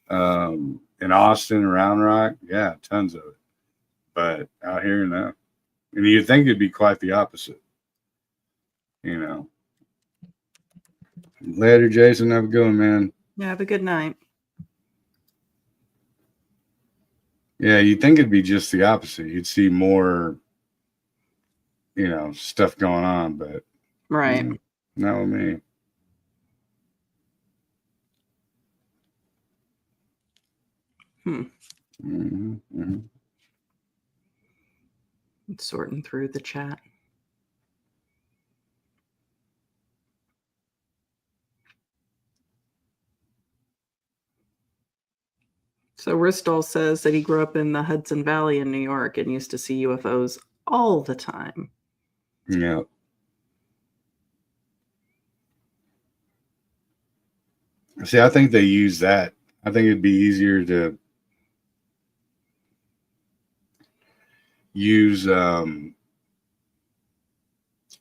In Austin, Round Rock, yeah, tons of it. But out here, no. And you'd think it'd be quite the opposite. Later, Jason. Have a good one, man. Yeah, have a good night. Yeah, you'd think it'd be just the opposite. You'd see more, stuff going on, but right. Not with me. Mm-hmm, mm-hmm. Sorting through the chat. So Ristol says that he grew up in the Hudson Valley in New York and used to see UFOs all the time. Yeah. See, I think they use that. I think it'd be easier to use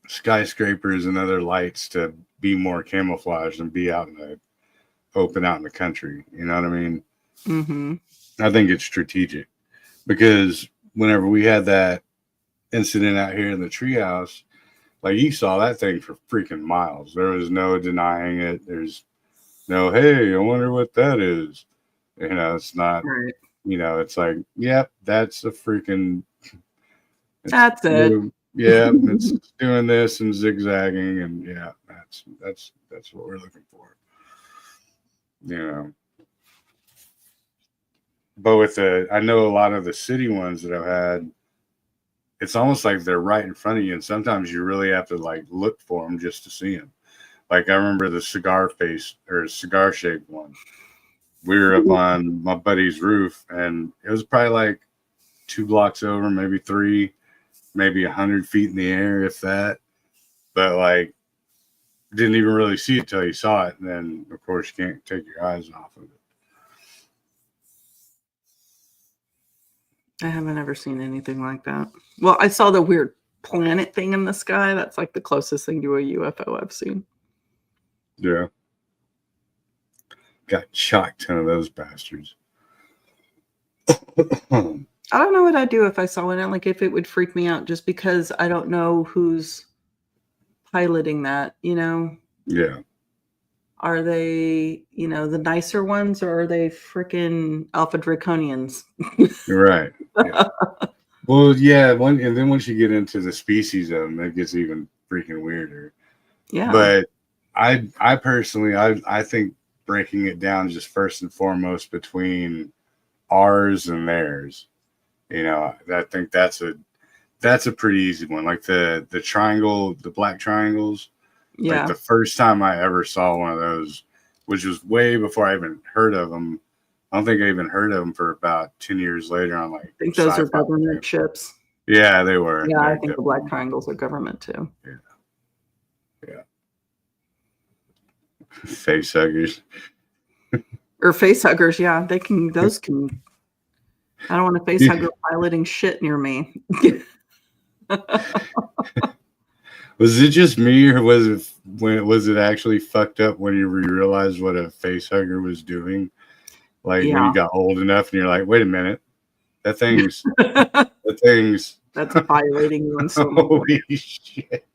skyscrapers and other lights to be more camouflaged and be out in the open, out in the country. You know what I mean? Mm-hmm. I think it's strategic because whenever we had that incident out here in the treehouse, like you saw that thing for freaking miles. There was no denying it. There's no, hey, I wonder what that is. It's not, right. It's like, yep, that's a freaking. That's it. Yeah, it's doing this and zigzagging, and yeah, that's what we're looking for. But with I know a lot of the city ones that I've had, it's almost like they're right in front of you, and sometimes you really have to like look for them just to see them. Like I remember the cigar shaped one. We were up on my buddy's roof, and it was probably like 2 blocks over, maybe 3, maybe 100 feet in the air, if that. But like, didn't even really see it till you saw it, and then of course you can't take your eyes off of it. I haven't ever seen anything like that. Well, I saw the weird planet thing in the sky. That's like the closest thing to a UFO I've seen. Yeah. Got shocked, 10 of those bastards. I don't know what I'd do if I saw one. Like if it would freak me out just because I don't know who's piloting that, Yeah. Are they, the nicer ones, or are they freaking Alpha Draconians? Right. Yeah. Well, yeah. And then once you get into the species of them, it gets even freaking weirder. Yeah. But I personally, I think breaking it down just first and foremost between ours and theirs, I think that's a pretty easy one. Like the triangle, the black triangles. Yeah. Like the first time I ever saw one of those, which was way before I even heard of them, I don't think I even heard of them for about 10 years later on like I think those are sci-fi. government ships. Yeah, they were. Yeah, They're I think the Black definitely- Triangles are government too. face huggers. Or face huggers, yeah. Those can. I don't want a face hugger piloting shit near me. Was it just me, or was it actually fucked up when you realized what a face hugger was doing? Like when Yeah. you got old enough and you're like, wait a minute, that thing's That's violating you in so many holy shit.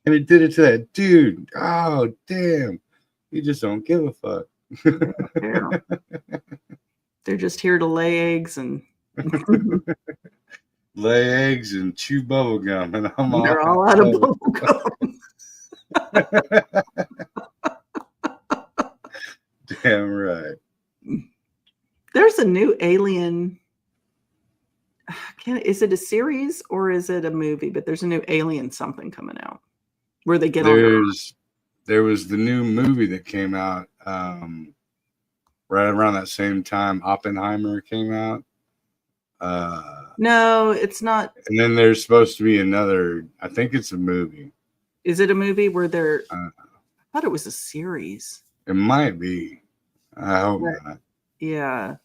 And it did it to that dude. Oh damn. You just don't give a fuck. Yeah. They're just here to lay eggs and lay eggs and chew bubble gum, and they're all out of bubble gum. Damn right. There's a new Alien. Is it a series or is it a movie? But there's a new Alien something coming out where they get on. There was the new movie that came out right around that same time Oppenheimer came out. No, it's not. And then there's supposed to be another. I think it's a movie. Is it a movie where they're? I thought it was a series. It might be. I hope not. Yeah.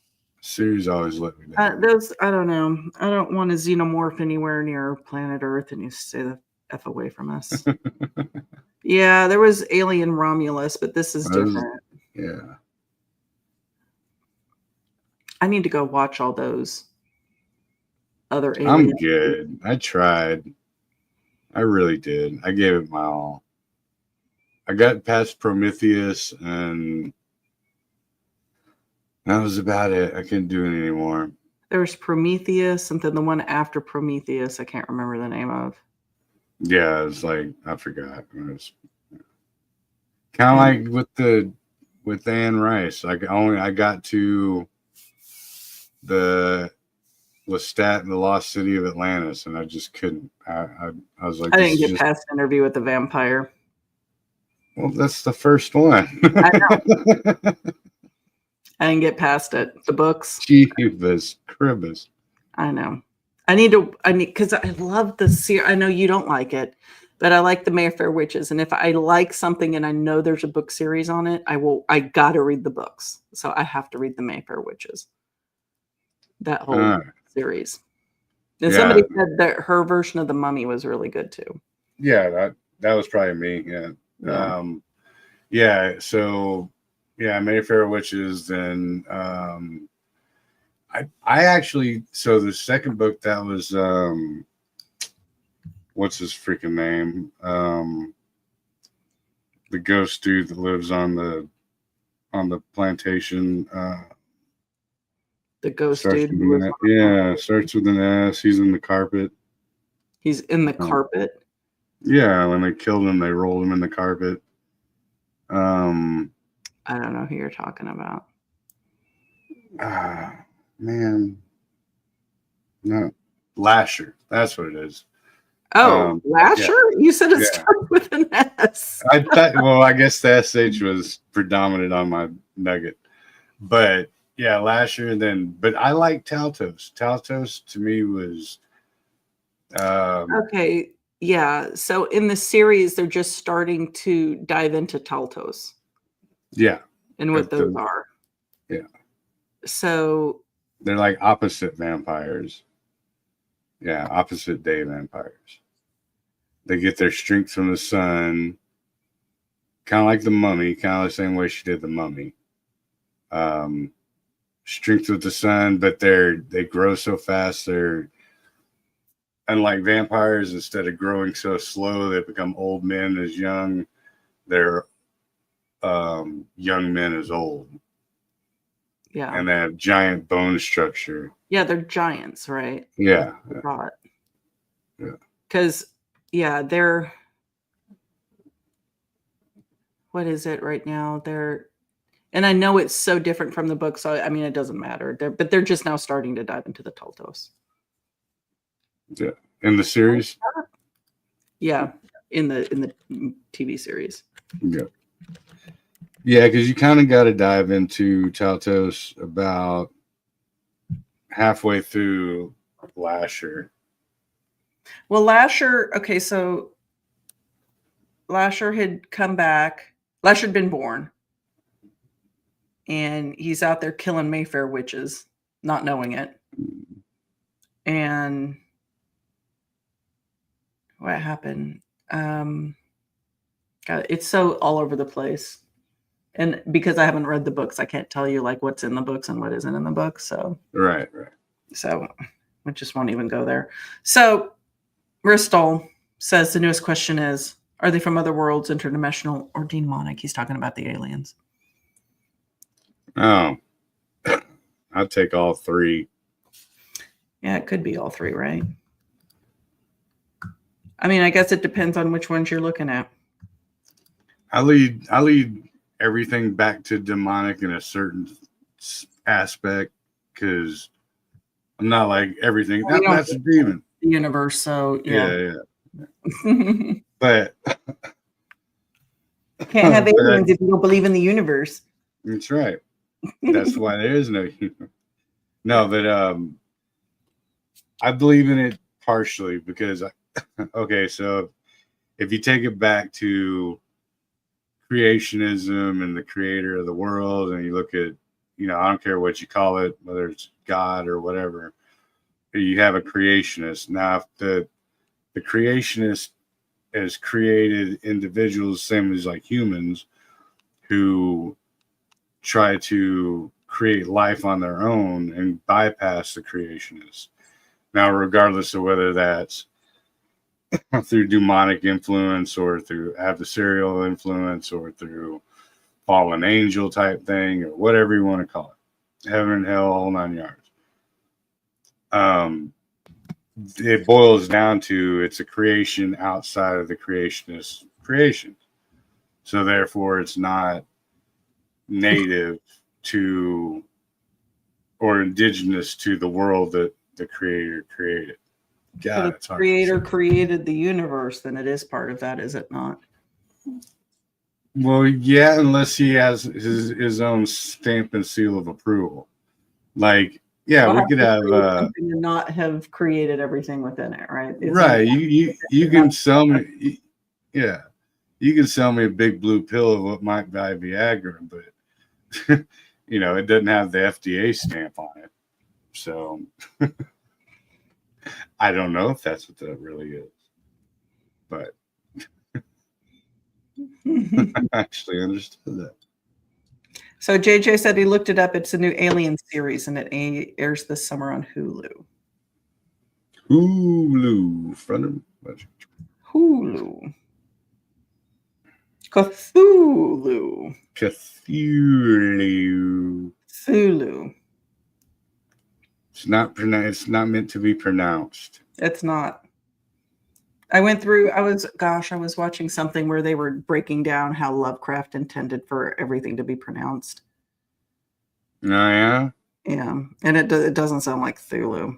Series always let me down. Those, I don't know. I don't want a xenomorph anywhere near planet Earth, and you stay the F away from us. Yeah, there was Alien Romulus, but this is different. Yeah. I need to go watch all those other aliens. I'm good. I tried. I really did. I gave it my all. I got past Prometheus, and that was about it. I couldn't do it anymore. There's Prometheus, and then the one after Prometheus, I can't remember the name of. Yeah, it's like I forgot. It was kind of like with Anne Rice. I got to the Lestat and the Lost City of Atlantis, and I just couldn't. I was like, I didn't get past Interview with the Vampire. Well, that's the first one. I know. I didn't get past it. The books. Jeebus Cribbus. I know. I need because I love the series. I know you don't like it, but I like the Mayfair Witches. And if I like something and I know there's a book series on it, I got to read the books. So I have to read the Mayfair Witches. That whole series. And somebody said that her version of The Mummy was really good too. Yeah, that was probably me. Yeah. So yeah, Mayfair Witches. Then I actually, so the second book, that was what's his freaking name? The ghost dude that lives on the plantation. The ghost starts dude. Starts with an S. He's in the carpet. He's in the carpet. Yeah, when they killed him, they rolled him in the carpet. I don't know who you're talking about. Man, no, Lasher. That's what it is. Oh, Lasher? Yeah. You said it started with an S. I thought. Well, I guess the SH was predominant on my nugget, but yeah, Lasher. And then, but I like Taltos. Taltos to me was okay. Yeah. So in the series, they're just starting to dive into Taltos. Yeah. And what those are. Yeah. So they're like opposite vampires. Yeah, opposite day vampires. They get their strength from the sun, kind of like the Mummy, kind of the same way she did the Mummy. Strength with the sun, but they grow so fast. They're unlike vampires. Instead of growing so slow, they become old men as young. They're young men as old. Yeah. And they have giant bone structure. Yeah, they're giants, right? Yeah. Yeah. Because, they're, what is it right now? And I know it's so different from the book, so I mean, it doesn't matter. But they're just now starting to dive into the Taltos. Yeah. In the series? Yeah, in the TV series. Yeah. Yeah, because you kind of got to dive into Taltos about halfway through Lasher. Well, Lasher, okay, so Lasher had come back. Lasher had been born. And he's out there killing Mayfair witches, not knowing it. And what happened? God, it's so all over the place. And because I haven't read the books, I can't tell you like what's in the books and what isn't in the books. So Right. So we just won't even go there. So Bristol says the newest question is, are they from other worlds, interdimensional, or demonic? He's talking about the aliens. Oh, I'll take all three. Yeah, it could be all three, right? I mean, I guess it depends on which ones you're looking at. I lead everything back to demonic in a certain aspect because I'm not like everything. That's a demon. The universe, so yeah. But can't have aliens if you don't believe in the universe. That's right. That's why there is no universe. No, but I believe in it partially because okay, so if you take it back to creationism and the creator of the world, and you look at, I don't care what you call it, whether it's God or whatever, you have a creationist. Now, if the creationist has created individuals, same as like humans, who try to create life on their own and bypass the creationists. Now, regardless of whether that's through demonic influence or through adversarial influence or through fallen angel type thing or whatever you want to call it, heaven and hell, all 9 yards. It boils down to it's a creation outside of the creationist creation. So therefore it's not native to or indigenous to the world that the creator created. God, if the creator created the universe, then it is part of that, is it not? Well, yeah, unless he has his own stamp and seal of approval. Like, yeah, we could have something and not have created everything within it, right? Right. You can sell me, yeah, you can sell me a big blue pill of what might buy Viagra, but it doesn't have the FDA stamp on it. So I don't know if that's what that really is, but I actually understood that. So JJ said he looked it up. It's a new Alien series, and it airs this summer on Hulu. Hulu. Hulu. Cthulhu. It's not pronounced. It's not meant to be pronounced. It's not. I was watching something where they were breaking down how Lovecraft intended for everything to be pronounced. Oh, yeah? Yeah, and it doesn't sound like Cthulhu.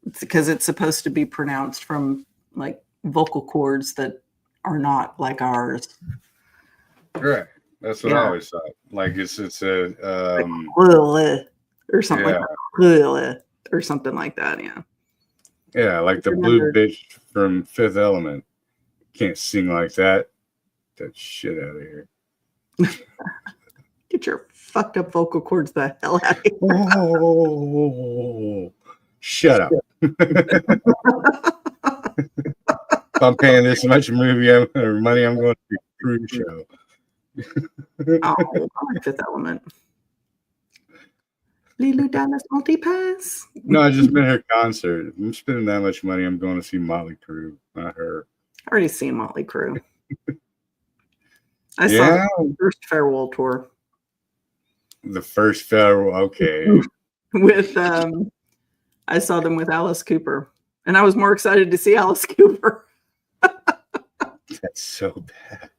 It's because it's supposed to be pronounced from like vocal cords that are not like ours. Right. That's what I always thought. Like it's a like, or something like that. Or something like that, yeah. Yeah, like the blue bitch from Fifth Element. Can't sing like that. Get that shit out of here. Get your fucked up vocal cords the hell out of here. Oh, shut up. If I'm paying this much money, I'm going to the cruise show. I like Fifth Element. Lulu Dallas Multipass. No, I just been her concert. If I'm spending that much money, I'm going to see Motley Crue, not her. I already seen Motley Crue. I saw the first farewell tour. The first farewell, okay. With I saw them with Alice Cooper, and I was more excited to see Alice Cooper. That's so bad.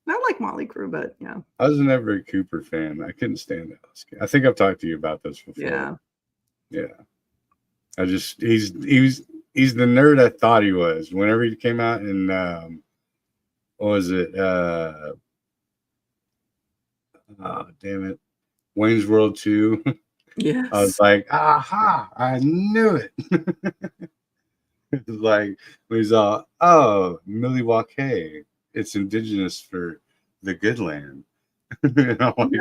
I like Motley Crue, but yeah. I was never a Cooper fan. I couldn't stand Alice. I think I've talked to you about this before. Yeah. Yeah. He's the nerd I thought he was. Whenever he came out in what was it? Oh, damn it. Wayne's World 2. I was Yes. like, aha, I knew it. It's like, when he's all, oh, Milwaukee. It's indigenous for the good land. And I'm like,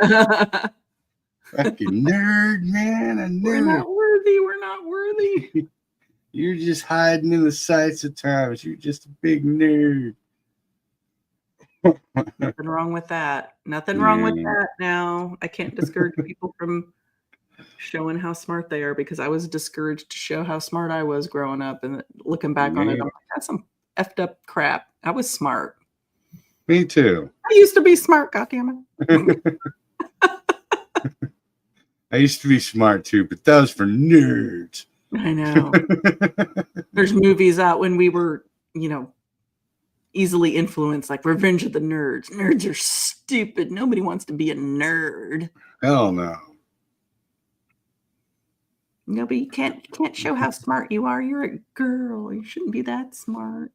fucking nerd, man. I We're knew not worthy. We're not worthy. it. You're just hiding in the sights of times. You're just a big nerd. Nothing wrong with that. Nothing wrong with Yeah. that now. I can't discourage people from showing how smart they are because I was discouraged to show how smart I was growing up. And looking back on it, Me, I'm like, that's some effed up crap. I was smart. me too. I used to be smart, goddammit. I used to be smart too, but that was for nerds. I know. There's movies out when we were, easily influenced, like Revenge of the Nerds. Nerds are stupid. Nobody wants to be a nerd. Hell no. Nobody can't show how smart you are. You're a girl. You shouldn't be that smart.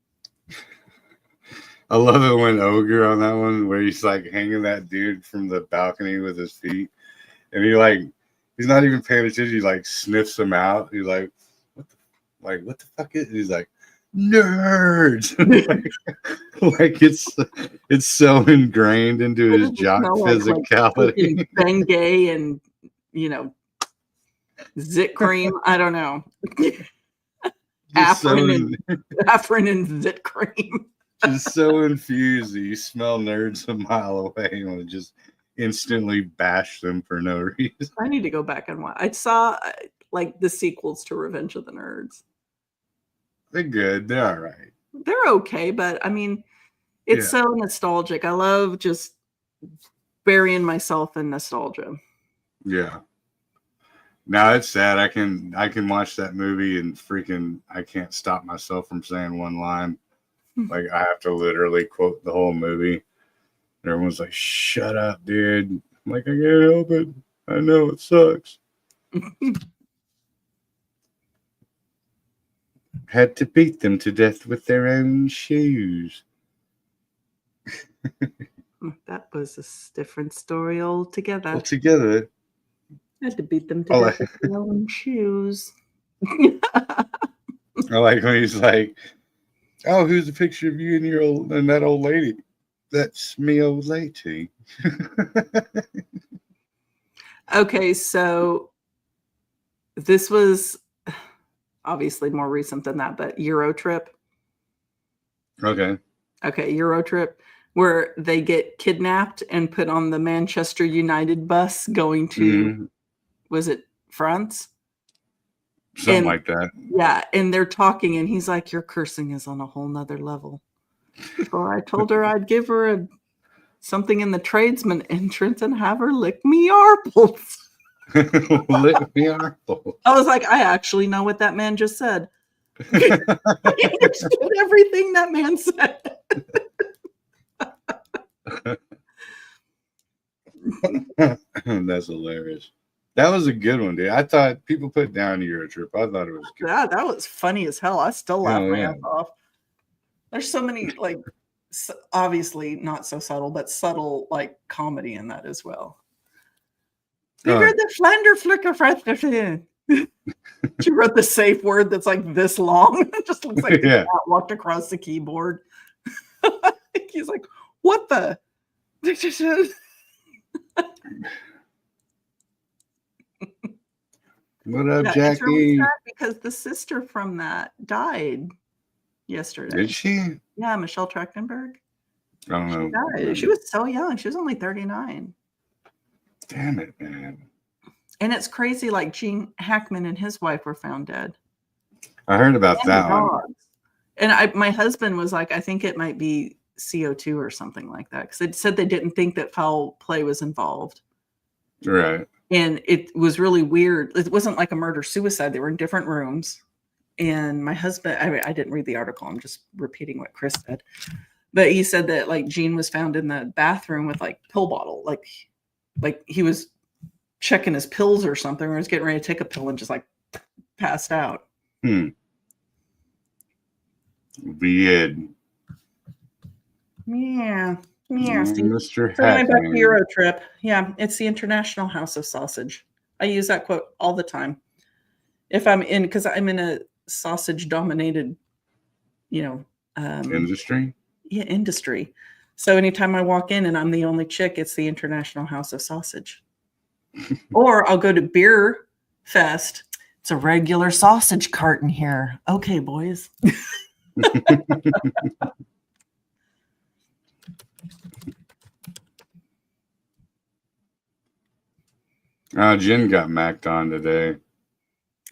I love it when Ogre on that one where he's like hanging that dude from the balcony with his feet. And he's not even paying attention. He like sniffs him out. He's like, what the fuck is it? He's like, nerds. like it's so ingrained into his jock physicality. Like Bengay and Zit cream. I don't know. Afrin and Zit cream. Just so infused that you smell nerds a mile away and want to just instantly bash them for no reason. I need to go back and watch. I saw like the sequels to Revenge of the Nerds. They're good. They're all right. They're okay, but I mean, it's so nostalgic. I love just burying myself in nostalgia. Yeah. Now it's sad. I can watch that movie and freaking I can't stop myself from saying one line. Like I have to literally quote the whole movie. And everyone's like, "Shut up, dude." I'm like, I can't help it. I know it sucks. Had to beat them to death with their own shoes. That was a different story altogether. Had to beat them to death with their own shoes. I like when he's like, "Oh, who's the picture of you and that old lady?" That's me, old lady. Okay, so this was obviously more recent than that, but Euro Trip. Okay, Euro Trip, where they get kidnapped and put on the Manchester United bus going to, was it France? Something like that. Yeah, and they're talking, and he's like, "Your cursing is on a whole nother level." Before I told her I'd give her something in the tradesman entrance and have her lick me arples. Lick me arples. I was like, I actually know what that man just said. I understood everything that man said. That's hilarious. That was a good one, dude. I thought people put down Euro Trip. I thought it was good. Yeah, that was funny as hell. I still laugh my ass off. There's so many, like, obviously not so subtle, but subtle, like, comedy in that as well. They read the Flander Flicker Fred. She wrote the safe word that's like this long. It just looks like the cat walked across the keyboard. He's like, what the? What up, Jackie? It's really sad because the sister from that died yesterday. Did she? Yeah, Michelle Trachtenberg. I don't know. She died. She was so young. She was only 39. Damn it, man. And it's crazy, like Gene Hackman and his wife were found dead. I heard about that one. And my husband was like, I think it might be CO2 or something like that. Because it said they didn't think that foul play was involved. Right. And it was really weird. It wasn't like a murder-suicide. They were in different rooms. And my husband, I didn't read the article. I'm just repeating what Chris said. But he said that like Gene was found in the bathroom with like pill bottle. Like he was checking his pills or something, or was getting ready to take a pill and just like passed out. Weird. Yeah. Yeah. See, Mr. so anyway, back to Hackman. Euro trip. Yeah, it's the International House of Sausage. I use that quote all the time. If I'm in, because I'm in a sausage dominated, you know, Industry. yeah, industry. So anytime I walk in and I'm the only chick, it's the International House of Sausage. Or I'll go to Beer Fest. It's a regular sausage carton here. Okay, boys. Jen got macked on today.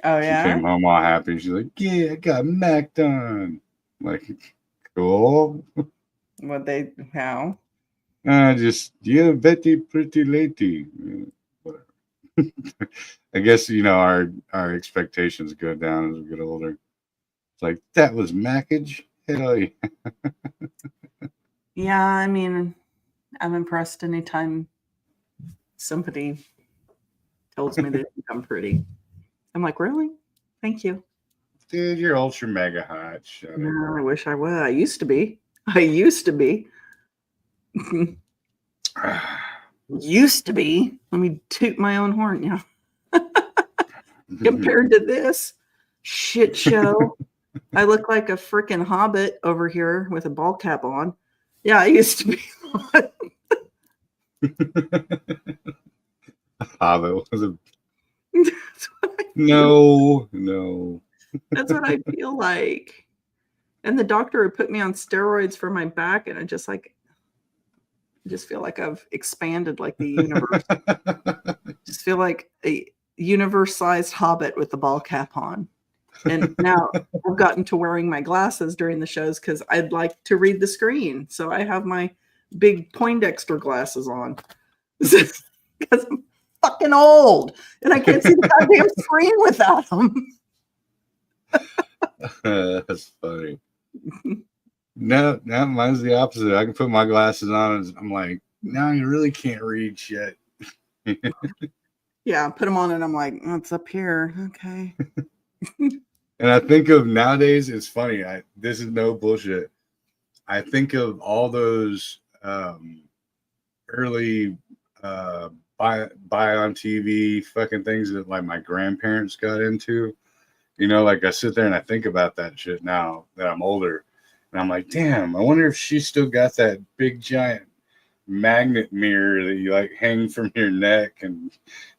Oh, She yeah? came home all happy. She's like, yeah, I got macked on. Like, cool. How? Just, yeah, Betty pretty lady. Whatever. I guess, our expectations go down as we get older. It's like, that was mackage? Hell yeah. Yeah, I mean, I'm impressed anytime somebody tells me they think I'm pretty. I'm like, really? Thank you. Dude, you're ultra mega hot. Shut up. No, I wish I was. I used to be. Used to be. Let me toot my own horn. Yeah. Compared to this shit show, I look like a freaking hobbit over here with a ball cap on. Yeah, I used to be. Hobbit was a That's no. That's what I feel like. And the doctor would put me on steroids for my back, and I just feel like I've expanded like the universe. Just feel like a universe-sized hobbit with the ball cap on. And now I've gotten to wearing my glasses during the shows because I'd like to read the screen. So I have my big Poindexter glasses on because I'm fucking old and I can't see the goddamn screen without them. That's funny. No, mine's the opposite. I can put my glasses on and I'm like, no, you really can't read shit. Yeah, put them on and I'm like, oh, it's up here. Okay. And I think of nowadays, it's funny. This is no bullshit. I think of all those early buy on TV fucking things that like my grandparents got into. Like I sit there and I think about that shit now that I'm older. And I'm like, damn, I wonder if she still got that big giant magnet mirror that you like hang from your neck and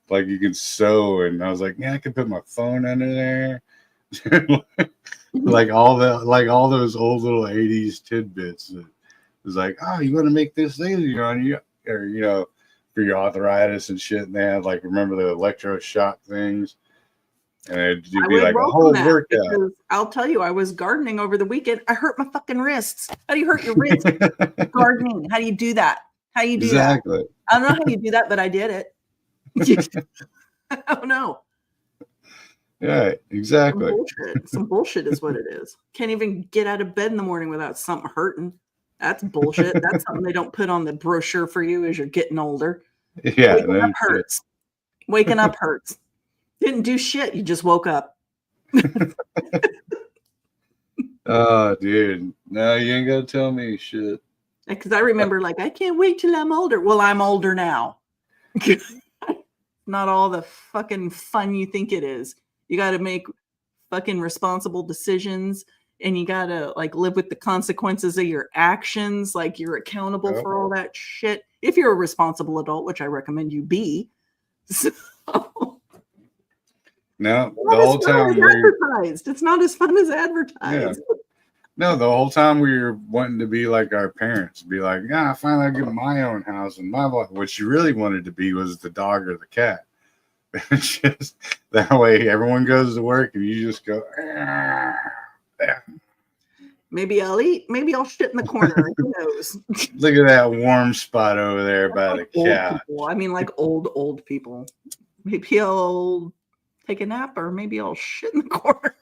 like you can sew. And I was like, yeah, I could put my phone under there. like all those old little 80s tidbits. It was like, oh, you want to make this laser on you, or for your arthritis and shit. And they had like, remember the electroshock things, and it'd be like a whole workout. I'll tell you, I was gardening over the weekend. I hurt my fucking wrists. How do you hurt your wrists? Gardening. How do you do that? How do you do that? I don't know how you do that, but I did it. Oh no. Yeah, exactly. Some bullshit is what it is. Can't even get out of bed in the morning without something hurting. That's bullshit. That's something they don't put on the brochure for you as you're getting older. Yeah, Waking up hurts. Waking up hurts. Didn't do shit. You just woke up. Oh, dude. No, you ain't got to tell me shit. Because I remember I can't wait till I'm older. Well, I'm older now. Not all the fucking fun you think it is. You got to make fucking responsible decisions, and you got to live with the consequences of your actions. Like you're accountable for all that shit. If you're a responsible adult, which I recommend you be. So, no, the whole time it's not as fun as advertised. Yeah. No, the whole time we were wanting to be like our parents, be like, yeah, I finally get my own house and my life. What you really wanted to be was the dog or the cat. Just that way everyone goes to work and you just go, yeah. Maybe I'll eat. Maybe I'll shit in the corner. Who knows? Look at that warm spot over there by the couch. I mean, old people. Maybe I'll take a nap, or maybe I'll shit in the corner.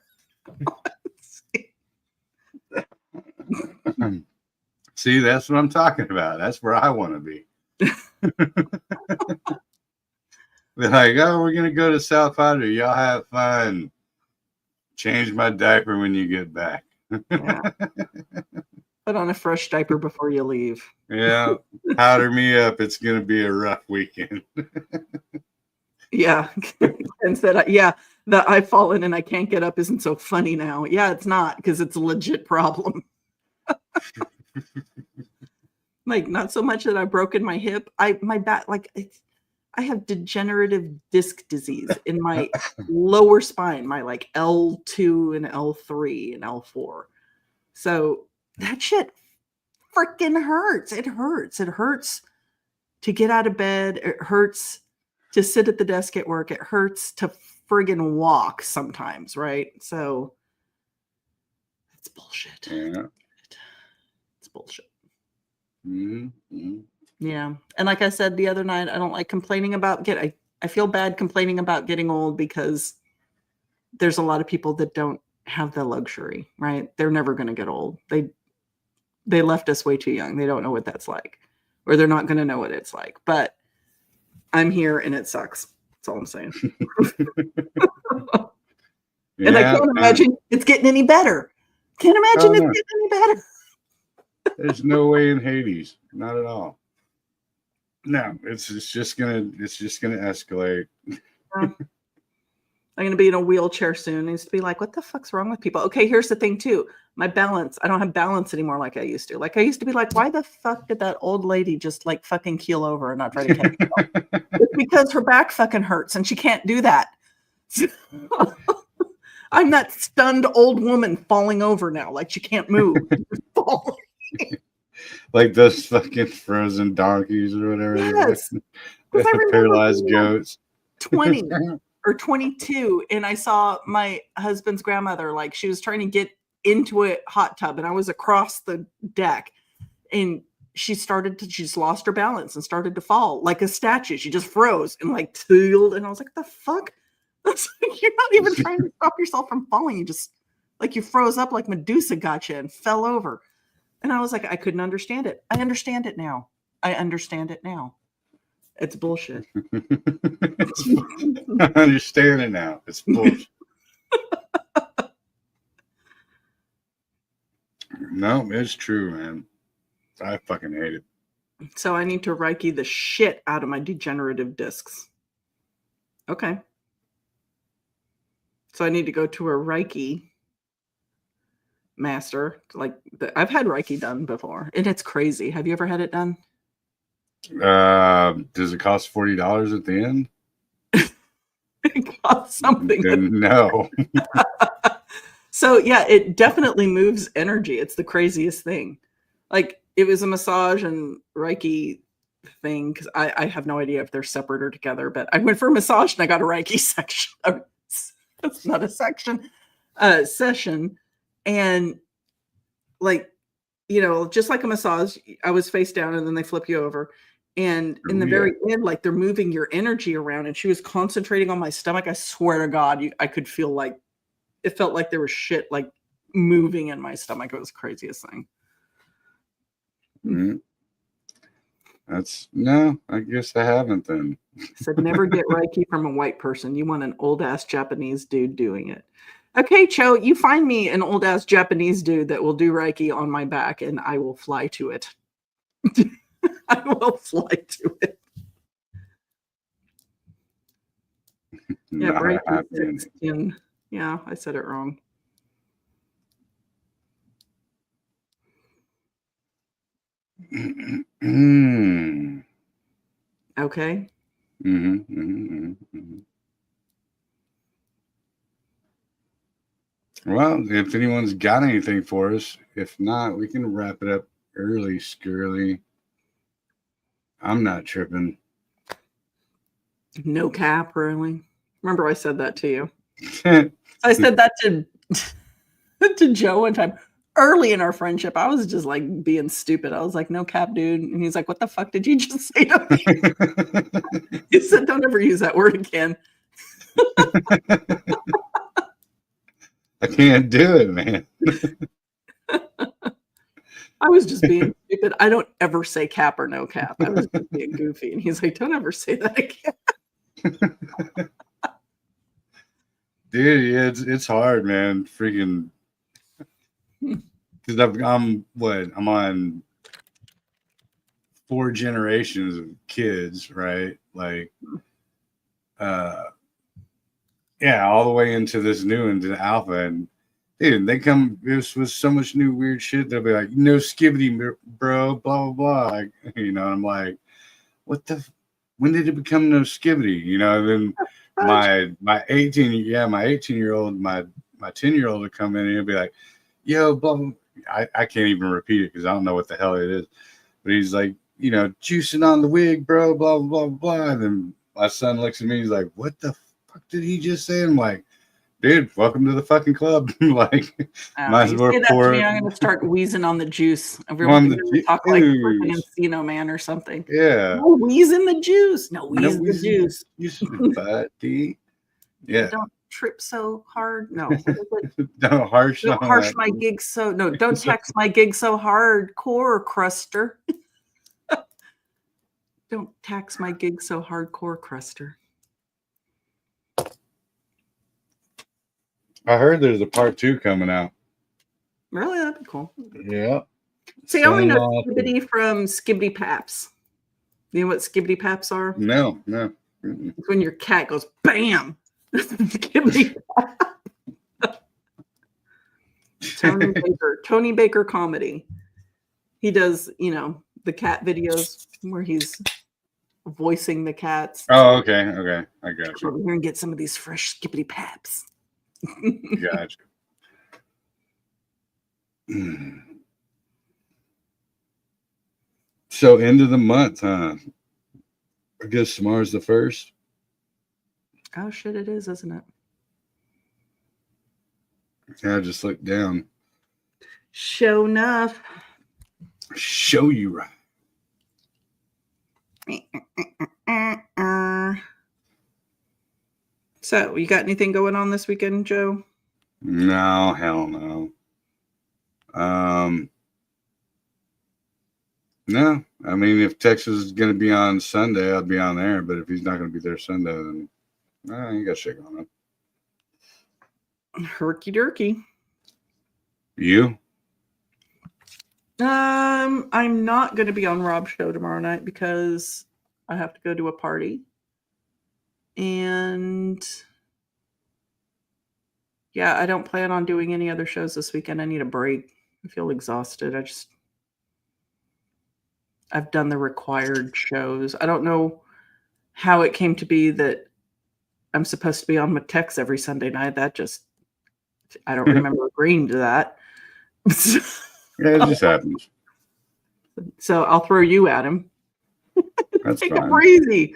See, that's what I'm talking about. That's where I want to be. They're like, oh, we're gonna go to South Florida. Y'all have fun. Change my diaper when you get back. Yeah. Put on a fresh diaper before you leave. Yeah, powder me up. It's gonna be a rough weekend. Yeah. And said, yeah, that I've fallen and I can't get up isn't so funny now. Yeah, it's not, because it's a legit problem. Like, not so much that I've broken my hip. My back, like, I have degenerative disc disease in my lower spine, my like L2 and L3 and L4. So that shit freaking hurts. It hurts. It hurts to get out of bed. It hurts to sit at the desk at work. It hurts to friggin' walk sometimes, right? So it's bullshit. Yeah. It's bullshit. Mm-hmm. Yeah. And like I said the other night, I don't like complaining about I feel bad complaining about getting old, because there's a lot of people that don't have the luxury, right? They're never going to get old. They left us way too young. They don't know what that's like, or they're not going to know what it's like. But I'm here and it sucks. That's all I'm saying. And I can't imagine it's getting any better. Can't imagine it's getting any better. There's no way in Hades. Not at all. No, it's just gonna escalate. I'm gonna be in a wheelchair soon. I used to be like, what the fuck's wrong with people? Okay, here's the thing too. My balance. I don't have balance anymore like I used to. Like, I used to be like, why the fuck did that old lady just like fucking keel over and not try to catch herself? It's because her back fucking hurts and she can't do that. I'm that stunned old woman falling over now. Like, she can't move. Like those fucking frozen donkeys or whatever. Yes. Paralyzed goats. 20 or 22, and I saw my husband's grandmother, like, she was trying to get into a hot tub and I was across the deck, and she just lost her balance and started to fall like a statue. She just froze and like tealed, and I was like, the fuck? You're not even trying to stop yourself from falling. You just, like, you froze up like Medusa got you and fell over. And I was like, I couldn't understand it. I understand it now. It's bullshit. I understand it now. It's bullshit. No, it's true, man. I fucking hate it. So I need to Reiki the shit out of my degenerative discs. Okay. So I need to go to a Reiki master. Like, I've had Reiki done before, and it's crazy. Have you ever had it done? Does it cost $40 at the end? It costs something. No. So yeah, it definitely moves energy. It's the craziest thing. Like, it was a massage and Reiki thing, because I have no idea if they're separate or together, but I went for a massage and I got a Reiki section. It's not a section, session. And, like, you know, just like a massage, I was face down and then they flip you over. And in the very end, like, they're moving your energy around, and she was concentrating on my stomach. I swear to God, I could feel like, it felt like there was shit like moving in my stomach. It was the craziest thing. Mm-hmm. I guess I haven't then. I said, never get Reiki from a white person. You want an old ass Japanese dude doing it. Okay, Cho, you find me an old ass Japanese dude that will do Reiki on my back, and I will fly to it. I will fly to it. Yeah, Reiki. Yeah, I said it wrong. Okay. Well, if anyone's got anything for us, if not, we can wrap it up early, Skirly. I'm not tripping. No cap, really. Remember, I said that to you. I said that to Joe one time early in our friendship. I was just like being stupid. I was like, no cap, dude. And he's like, what the fuck did you just say to me? He said, don't ever use that word again. I can't do it, man. I was just being stupid. I don't ever say cap or no cap. I was just being goofy. And he's like, don't ever say that again. Dude, yeah, it's hard, man. Freaking because I'm on 4 generations of kids, right? Like, yeah, all the way into this new into the alpha, and dude, they come this with so much new weird shit. They'll be like, no skibbity, bro, blah blah blah. Like, I'm like, what the? When did it become no skibbity? Then my 18-year-old, my 10-year-old will come in and he'll be like, yo, blah, blah. I can't even repeat it because I don't know what the hell it is. But he's like, juicing on the wig, bro, blah blah blah blah. And then my son looks at me, he's like, what the fuck did he just say? I'm like, dude, welcome to the fucking club. Like, might as You well say that to pour me, it I'm going to start wheezing on the juice. on Everyone's going to the talk like freaking juice. Encino Man or something. Yeah. No wheeze in the juice. No No, wheeze in the juice. buddy. Yeah. Yeah. Don't trip so hard. No. What is it? Don't harsh Don't on harsh that. my gig so. No, don't tax my gig so hard, core cruster. Don't tax my gig so hardcore, Cruster. I heard there's a part 2 coming out. Really? That'd be cool. Yeah. See, I only know Skibbity from Skibbity Paps. You know what Skibbity Paps are? No. It's when your cat goes bam. Skibbity Pap. Tony Baker comedy. He does, the cat videos where he's voicing the cats. Oh, okay. I got Come over you. here and get some of these fresh Skibbity Paps. Got you. So end of the month, huh? I guess tomorrow's the 1st. Oh shit, it is, isn't it? Yeah, I just looked down. Show enough. Show you right. So, you got anything going on this weekend, Joe? No, hell no. No, I mean, if Texas is going to be on Sunday, I'll be on there. But if he's not going to be there Sunday, then I ain't got shit going on. Herky jerky. You? I'm not going to be on Rob's show tomorrow night because I have to go to a party. And yeah, I don't plan on doing any other shows this weekend. I need a break. I feel exhausted. I've done the required shows. I don't know how it came to be that I'm supposed to be on with Tex every Sunday night. I don't remember agreeing to that. Yeah, it just happens. So I'll throw you at him. That's Take fine. it crazy.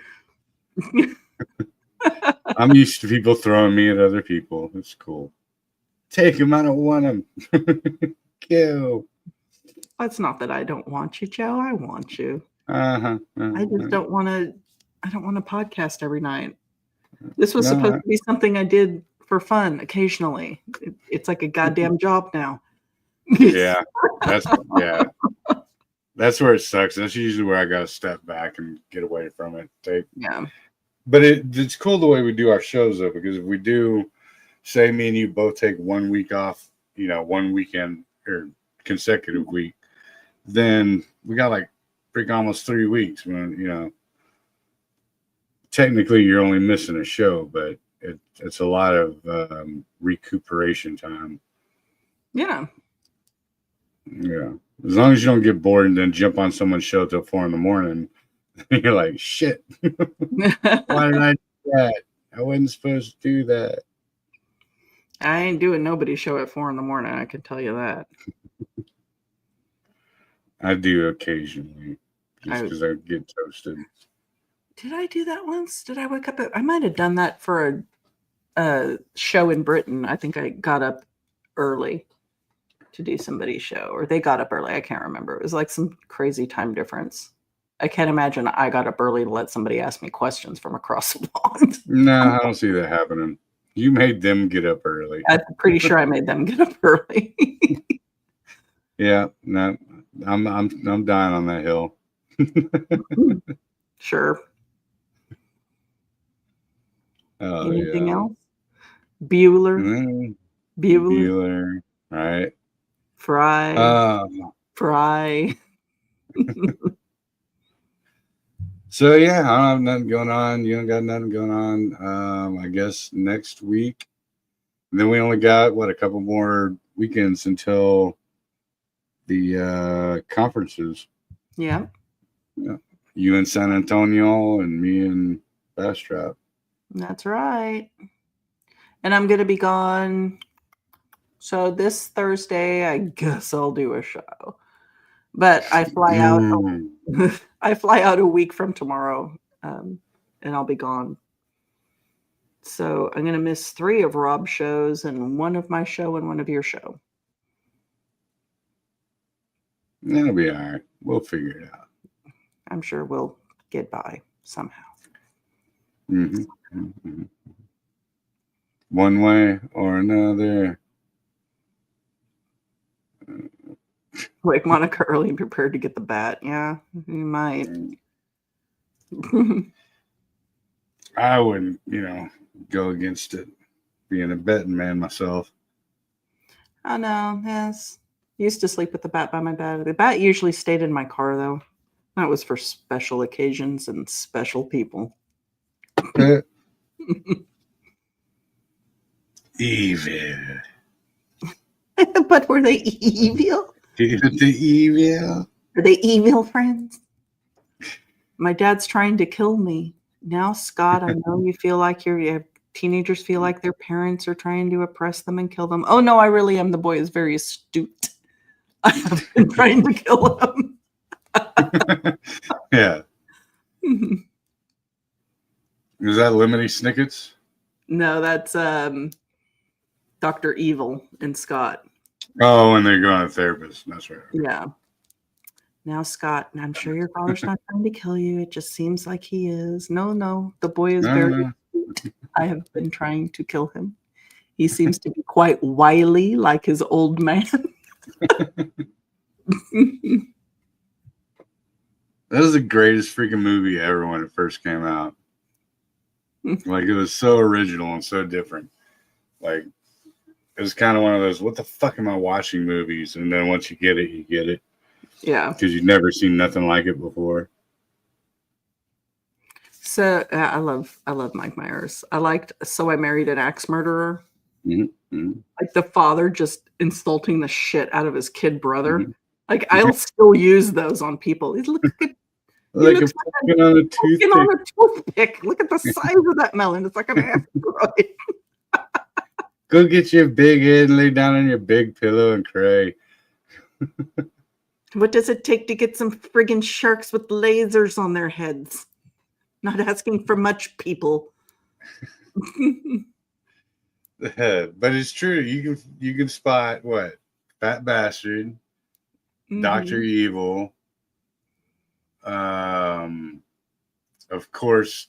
I'm used to people throwing me at other people. It's cool. Take him. I don't want him. Kill. It's not that I don't want you, Joe. I want you. I just don't want to. I don't want to podcast every night. This was supposed to be something I did for fun occasionally. It's like a goddamn job now. Yeah, that's where it sucks. That's usually where I got to step back and get away from it. Yeah. But it's cool the way we do our shows though, because if we do, say me and you both take 1 week off, one weekend or consecutive week, then we got like almost 3 weeks when, technically you're only missing a show, but it's a lot of recuperation time. Yeah. Yeah. As long as you don't get bored and then jump on someone's show till 4 a.m, you're like, shit. Why did I do that? I wasn't supposed to do that. I ain't doing nobody's show at 4 a.m. I can tell you that. I do occasionally, just because I get toasted. Did I do that once? Did I wake up I might have done that for a show in Britain. I think I got up early to do somebody's show, or they got up early. I can't remember. It was like some crazy time difference. I can't imagine I got up early to let somebody ask me questions from across the pond. No, I don't see that happening. You made them get up early. I'm pretty sure I made them get up early. Yeah, no, I'm dying on that hill. Sure. Anything else? Bueller, right? Fry. So yeah, I don't have nothing going on. You don't got nothing going on. I guess next week. And then we only got a couple more weekends until the conferences. Yeah. Yeah. You in San Antonio and me in Bastrop. That's right. And I'm going to be gone. So this Thursday, I guess I'll do a show. But I fly out. I fly out a week from tomorrow, and I'll be gone. So I'm going to miss 3 of Rob's shows and 1 of my show and 1 of your show. That'll be all right. We'll figure it out. I'm sure we'll get by somehow. Mm-hmm. Mm-hmm. One way or another. Like Monica early prepared to get the bat. Yeah, you might. I wouldn't, go against it. Being a betting man myself. I know. Yes. Used to sleep with the bat by my bed. The bat usually stayed in my car, though. That was for special occasions and special people. Evil. But were they evil? The evil? Are they evil friends? My dad's trying to kill me. Now, Scott, I know you feel like teenagers feel like their parents are trying to oppress them and kill them. Oh, no, I really am. The boy is very astute. I have been trying to kill him. Yeah. Is that Lemony Snicket's? No, that's Dr. Evil and Scott. Oh, when they're going to therapist. That's right. Yeah. Now, Scott, I'm sure your father's not trying to kill you. It just seems like he is. No. The boy is very astute. I have been trying to kill him. He seems to be quite wily, like his old man. That was the greatest freaking movie ever when it first came out. Like, it was so original and so different. Like, it was kind of one of those, what the fuck am I watching movies? And then once you get it, you get it. Yeah. Because you've never seen nothing like it before. So I love Mike Myers. I liked So I Married an Axe Murderer. Mm-hmm. Like the father just insulting the shit out of his kid brother. Mm-hmm. Like I'll still use those on people. Look at like a fucking on a toothpick. Look at the size of that melon. It's like an asteroid. Go get your big head and lay down on your big pillow and cry. What does it take to get some friggin' sharks with lasers on their heads? Not asking for much, people. But it's true. You can spot what? Fat Bastard, mm-hmm. Dr. Evil, of course,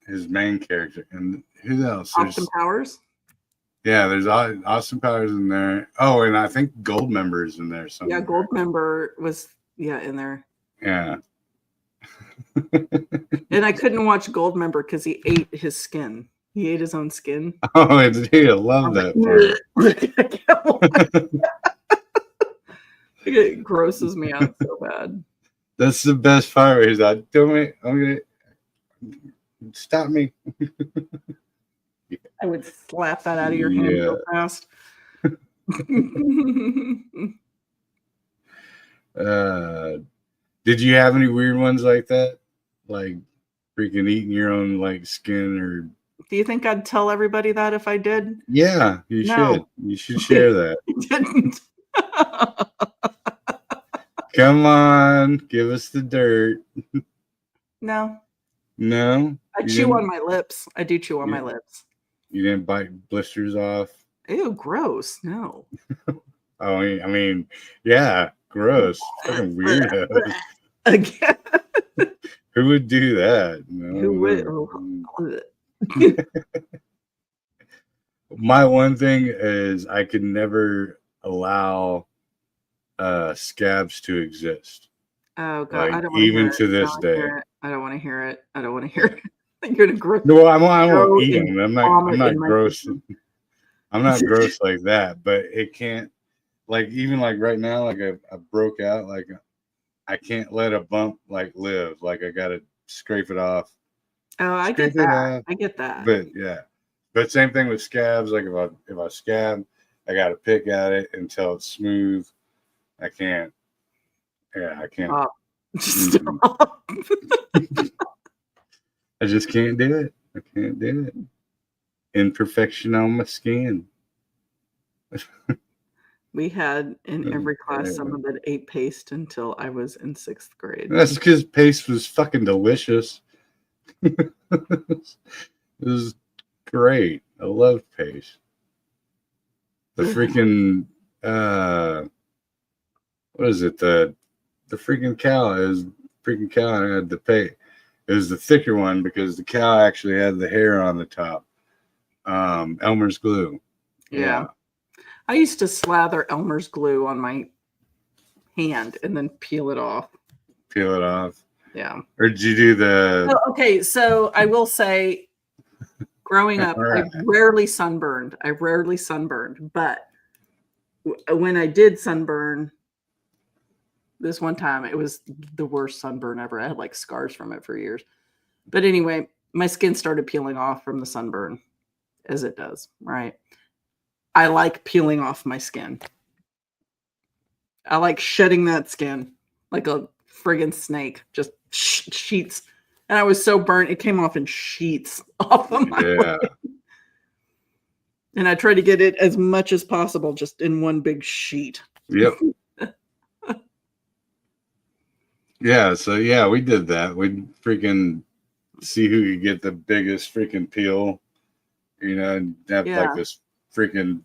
his main character, and who else? Austin Powers. Yeah, there's Austin Powers in there. Oh, and I think Goldmember is in there somewhere. Yeah, Goldmember was in there. Yeah. And I couldn't watch Goldmember because he ate his skin. He ate his own skin. Oh, dude, I love that part. It grosses me out so bad. That's the best part. He's like, I'm gonna stop me. I would slap that out of your hand real fast. Did you have any weird ones like that? Like freaking eating your own like skin or do you think I'd tell everybody that if I did? Yeah, you should. You should share that. I didn't. Come on, give us the dirt. No. I chew on my lips. I do chew on my lips. You didn't bite blisters off? Ew, gross. No. Oh, I mean, yeah, gross. Fucking weirdo. Again. Who would do that? No. Who would? My one thing is I could never allow scabs to exist. Oh God, like, I don't want to even hear to this day. I don't want to hear it. I don't want to hear it. You're gonna No, I won't grow eat and them. I'm vomit not in my gross. kitchen. I'm not gross like that. But it can't. Like even like right now, like I broke out. Like I can't let a bump like live. Like I gotta scrape it off. Oh, I get Scrape it that. off. I get that. But yeah. But same thing with scabs. Like if I scab, I gotta pick at it until it's smooth. I can't. Yeah, I can't. Stop. Just Mm-mm. stop. I just can't do it. I can't do it. Imperfection on my skin. We had in every class Yeah. someone that ate paste until I was in 6th grade. That's because paste was fucking delicious. It was great. I love paste. The freaking what is it? The freaking cow is freaking cow had the pay. It was the thicker one because the cow actually had the hair on the top. Elmer's glue. Yeah. I used to slather Elmer's glue on my hand and then peel it off. Peel it off. Yeah. Or did you do the? Oh, okay, so I will say, growing up, Right. I rarely sunburned. But when I did sunburn, this one time, it was the worst sunburn ever. I had like scars from it for years. But anyway, my skin started peeling off from the sunburn, as it does, right? I like peeling off my skin. I like shedding that skin like a friggin' snake, just sheets. And I was so burnt, it came off in sheets off of my leg. And I tried to get it as much as possible just in one big sheet. Yep. Yeah, so yeah, we did that. We'd freaking see who could get the biggest freaking peel, and have like this freaking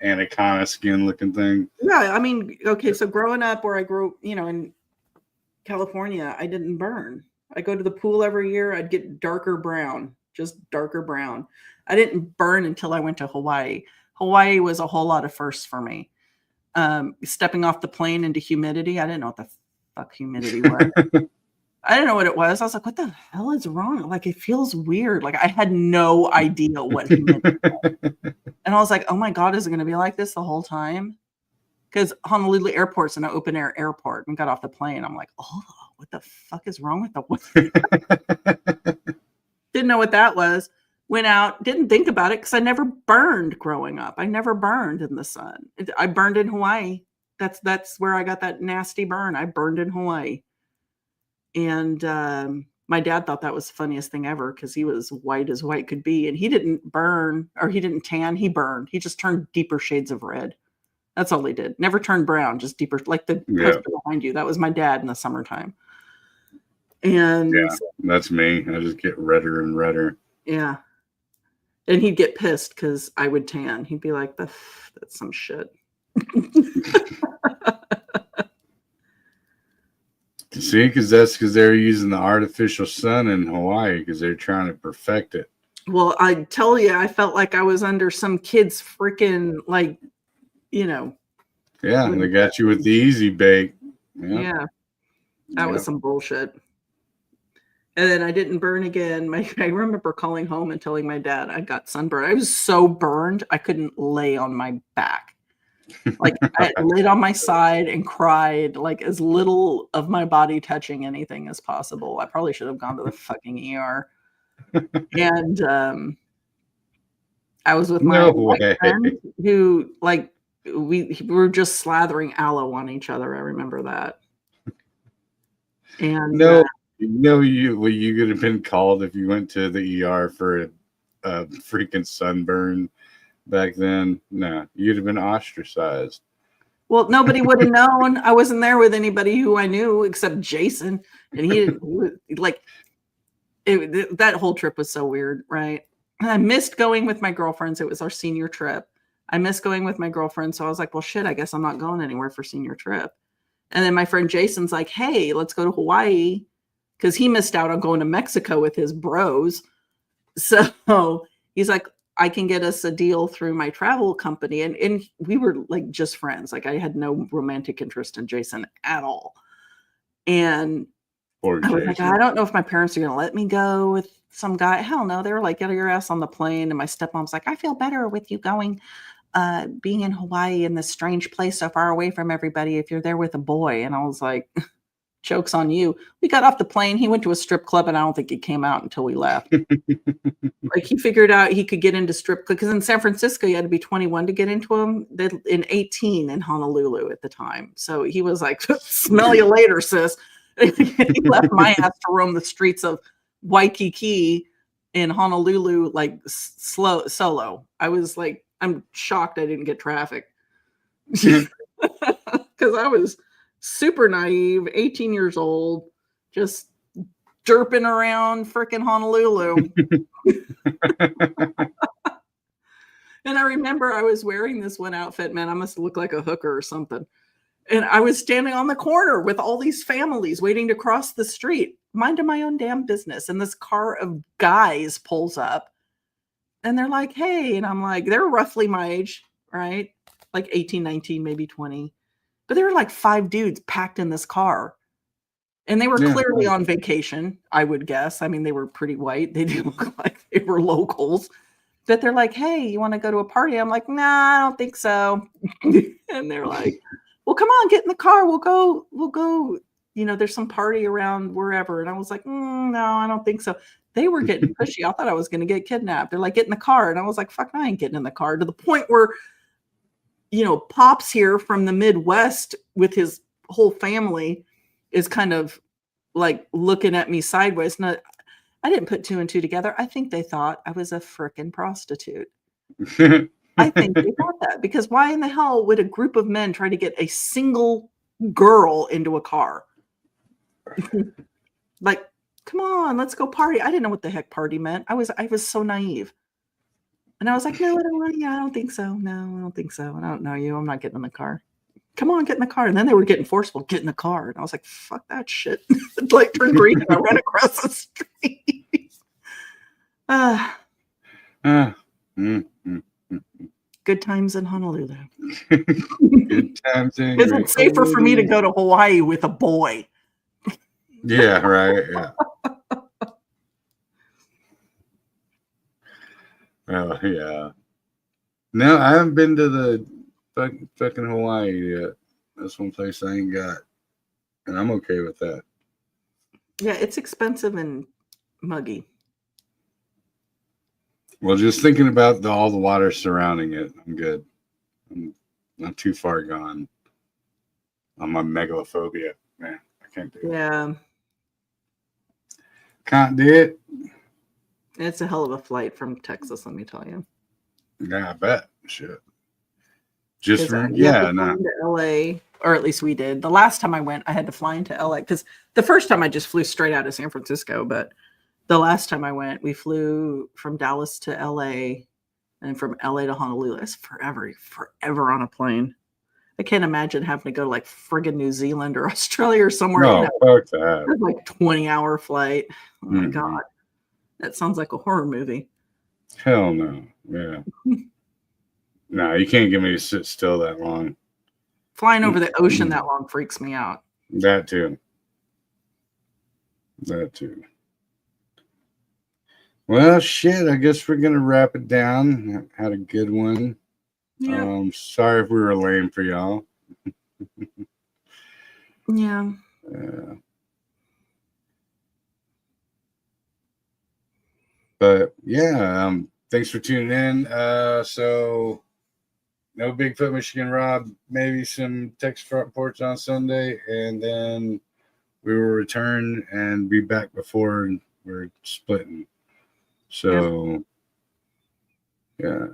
anaconda skin looking thing. Yeah, I mean, okay, so growing up where I grew, in California, I didn't burn. I go to the pool every year, I'd get darker brown, just darker brown. I didn't burn until I went to Hawaii. Hawaii was a whole lot of firsts for me. Stepping off the plane into humidity, I didn't know what the fuck humidity was. I didn't know what it was. I was like, what the hell is wrong? Like, it feels weird. Like, I had no idea what humidity was. And I was like, oh my God, is it going to be like this the whole time? Because Honolulu Airport's an open air airport. And got off the plane. I'm like, oh, what the fuck is wrong with the weather? Didn't know what that was. Went out, didn't think about it because I never burned growing up. I never burned in the sun. I burned in Hawaii. That's where I got that nasty burn. I burned in Hawaii. And my dad thought that was the funniest thing ever because he was white as white could be. And he didn't burn or he didn't tan. He burned. He just turned deeper shades of red. That's all he did. Never turned brown, just deeper, like the poster behind you. That was my dad in the summertime. And yeah, that's me. I just get redder and redder. Yeah. And he'd get pissed because I would tan. He'd be like, that's some shit. See, because they're using the artificial sun in Hawaii because they're trying to perfect it. Well, I tell you, I felt like I was under some kid's freaking, like, Yeah, they got you with the easy bake. Yeah. That was some bullshit. And then I didn't burn again. I remember calling home and telling my dad I got sunburned. I was so burned, I couldn't lay on my back. Like, I laid on my side and cried, like as little of my body touching anything as possible. I probably should have gone to the fucking ER. And I was with my friend who, like, we were just slathering aloe on each other. I remember that. And you could have been called if you went to the ER for a freaking sunburn back then. No, you'd have been ostracized. Well, nobody would have known. I wasn't there with anybody who I knew except Jason, and he didn't like it. That whole trip was so weird, right? And I missed going with my girlfriends. It was our senior trip. I missed going with my girlfriend, so I was like, well, shit, I guess I'm not going anywhere for senior trip. And then my friend Jason's like, hey, let's go to Hawaii, because he missed out on going to Mexico with his bros. So he's like, I can get us a deal through my travel company. And we were like just friends. Like, I had no romantic interest in Jason at all. And Poor I was like, Jason. I don't know if my parents are going to let me go with some guy. Hell no. They were like, get your ass on the plane. And my stepmom's like, I feel better with you going, being in Hawaii in this strange place so far away from everybody if you're there with a boy. And I was like, joke's on you. We got off the plane. He went to a strip club and I don't think he came out until we left. Like he figured out he could get into strip clubs because in San Francisco you had to be 21 to get into them. In 18 in Honolulu at the time. So he was like, smell you later, sis. He left my ass to roam the streets of Waikiki in Honolulu like solo. I was like, I'm shocked I didn't get traffic because I was super naive, 18 years old, just derping around freaking Honolulu. And I remember I was wearing this one outfit, man, I must look like a hooker or something. And I was standing on the corner with all these families waiting to cross the street, minding my own damn business. And this car of guys pulls up and they're like, hey, and I'm like, they're roughly my age, right? Like 18, 19, maybe 20. But there were like 5 dudes packed in this car. And they were clearly on vacation, I would guess. I mean, they were pretty white. They didn't look like they were locals. But they're like, hey, you want to go to a party? I'm like, nah, I don't think so. And they're like, well, come on, get in the car. We'll go. There's some party around wherever. And I was like, no, I don't think so. They were getting pushy. I thought I was going to get kidnapped. They're like, get in the car. And I was like, fuck, I ain't getting in the car, to the point where, Pops here from the Midwest with his whole family is kind of like looking at me sideways. And I didn't put 2 and 2 together. I think they thought I was a frickin' prostitute. I think they thought that, because why in the hell would a group of men try to get a single girl into a car? Like, come on, let's go party. I didn't know what the heck party meant. I was so naive. And I was like, no, I don't think so. No, I don't think so. I don't know you. I'm not getting in the car. Come on, get in the car. And then they were getting forceful, get in the car. And I was like, fuck that shit. The light turned green and I ran across the street. Good times in Honolulu. Good times in Is it safer for me to go to Hawaii with a boy? Yeah, right. Yeah. Oh, yeah. No, I haven't been to the fucking Hawaii yet. That's one place I ain't got. And I'm okay with that. Yeah, it's expensive and muggy. Well, just thinking about all the water surrounding it, I'm good. I'm not too far gone on my megalophobia. Man, I can't do it. Yeah. Can't do it. It's a hell of a flight from Texas, let me tell you. Yeah, I bet. Shit. Just to LA, or at least we did. The last time I went, I had to fly into LA, because the first time I just flew straight out of San Francisco, but the last time I went, we flew from Dallas to LA and from LA to Honolulu. It's forever on a plane. I can't imagine having to go to like friggin' New Zealand or Australia or somewhere. No, fuck that. It's like 20-hour flight. Oh my God. That sounds like a horror movie. Hell no. Yeah. No, you can't get me to sit still that long. Flying over the ocean that long freaks me out. That too. Well, shit, I guess we're going to wrap it down. Had a good one. Yeah. Sorry if we were lame for y'all. Yeah. But yeah, thanks for tuning in. So no Bigfoot, Michigan Rob, maybe some Texas Front Porch on Sunday, and then we will return and be back before we're splitting. So yeah.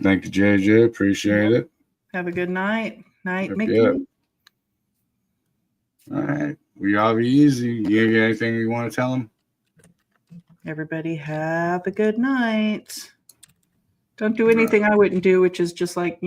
Thank you, JJ. Appreciate it. Have a good night. Night, Mickey. All right. We all be easy. You got anything you want to tell them? Everybody have a good night. Don't do anything I wouldn't do, which is just like,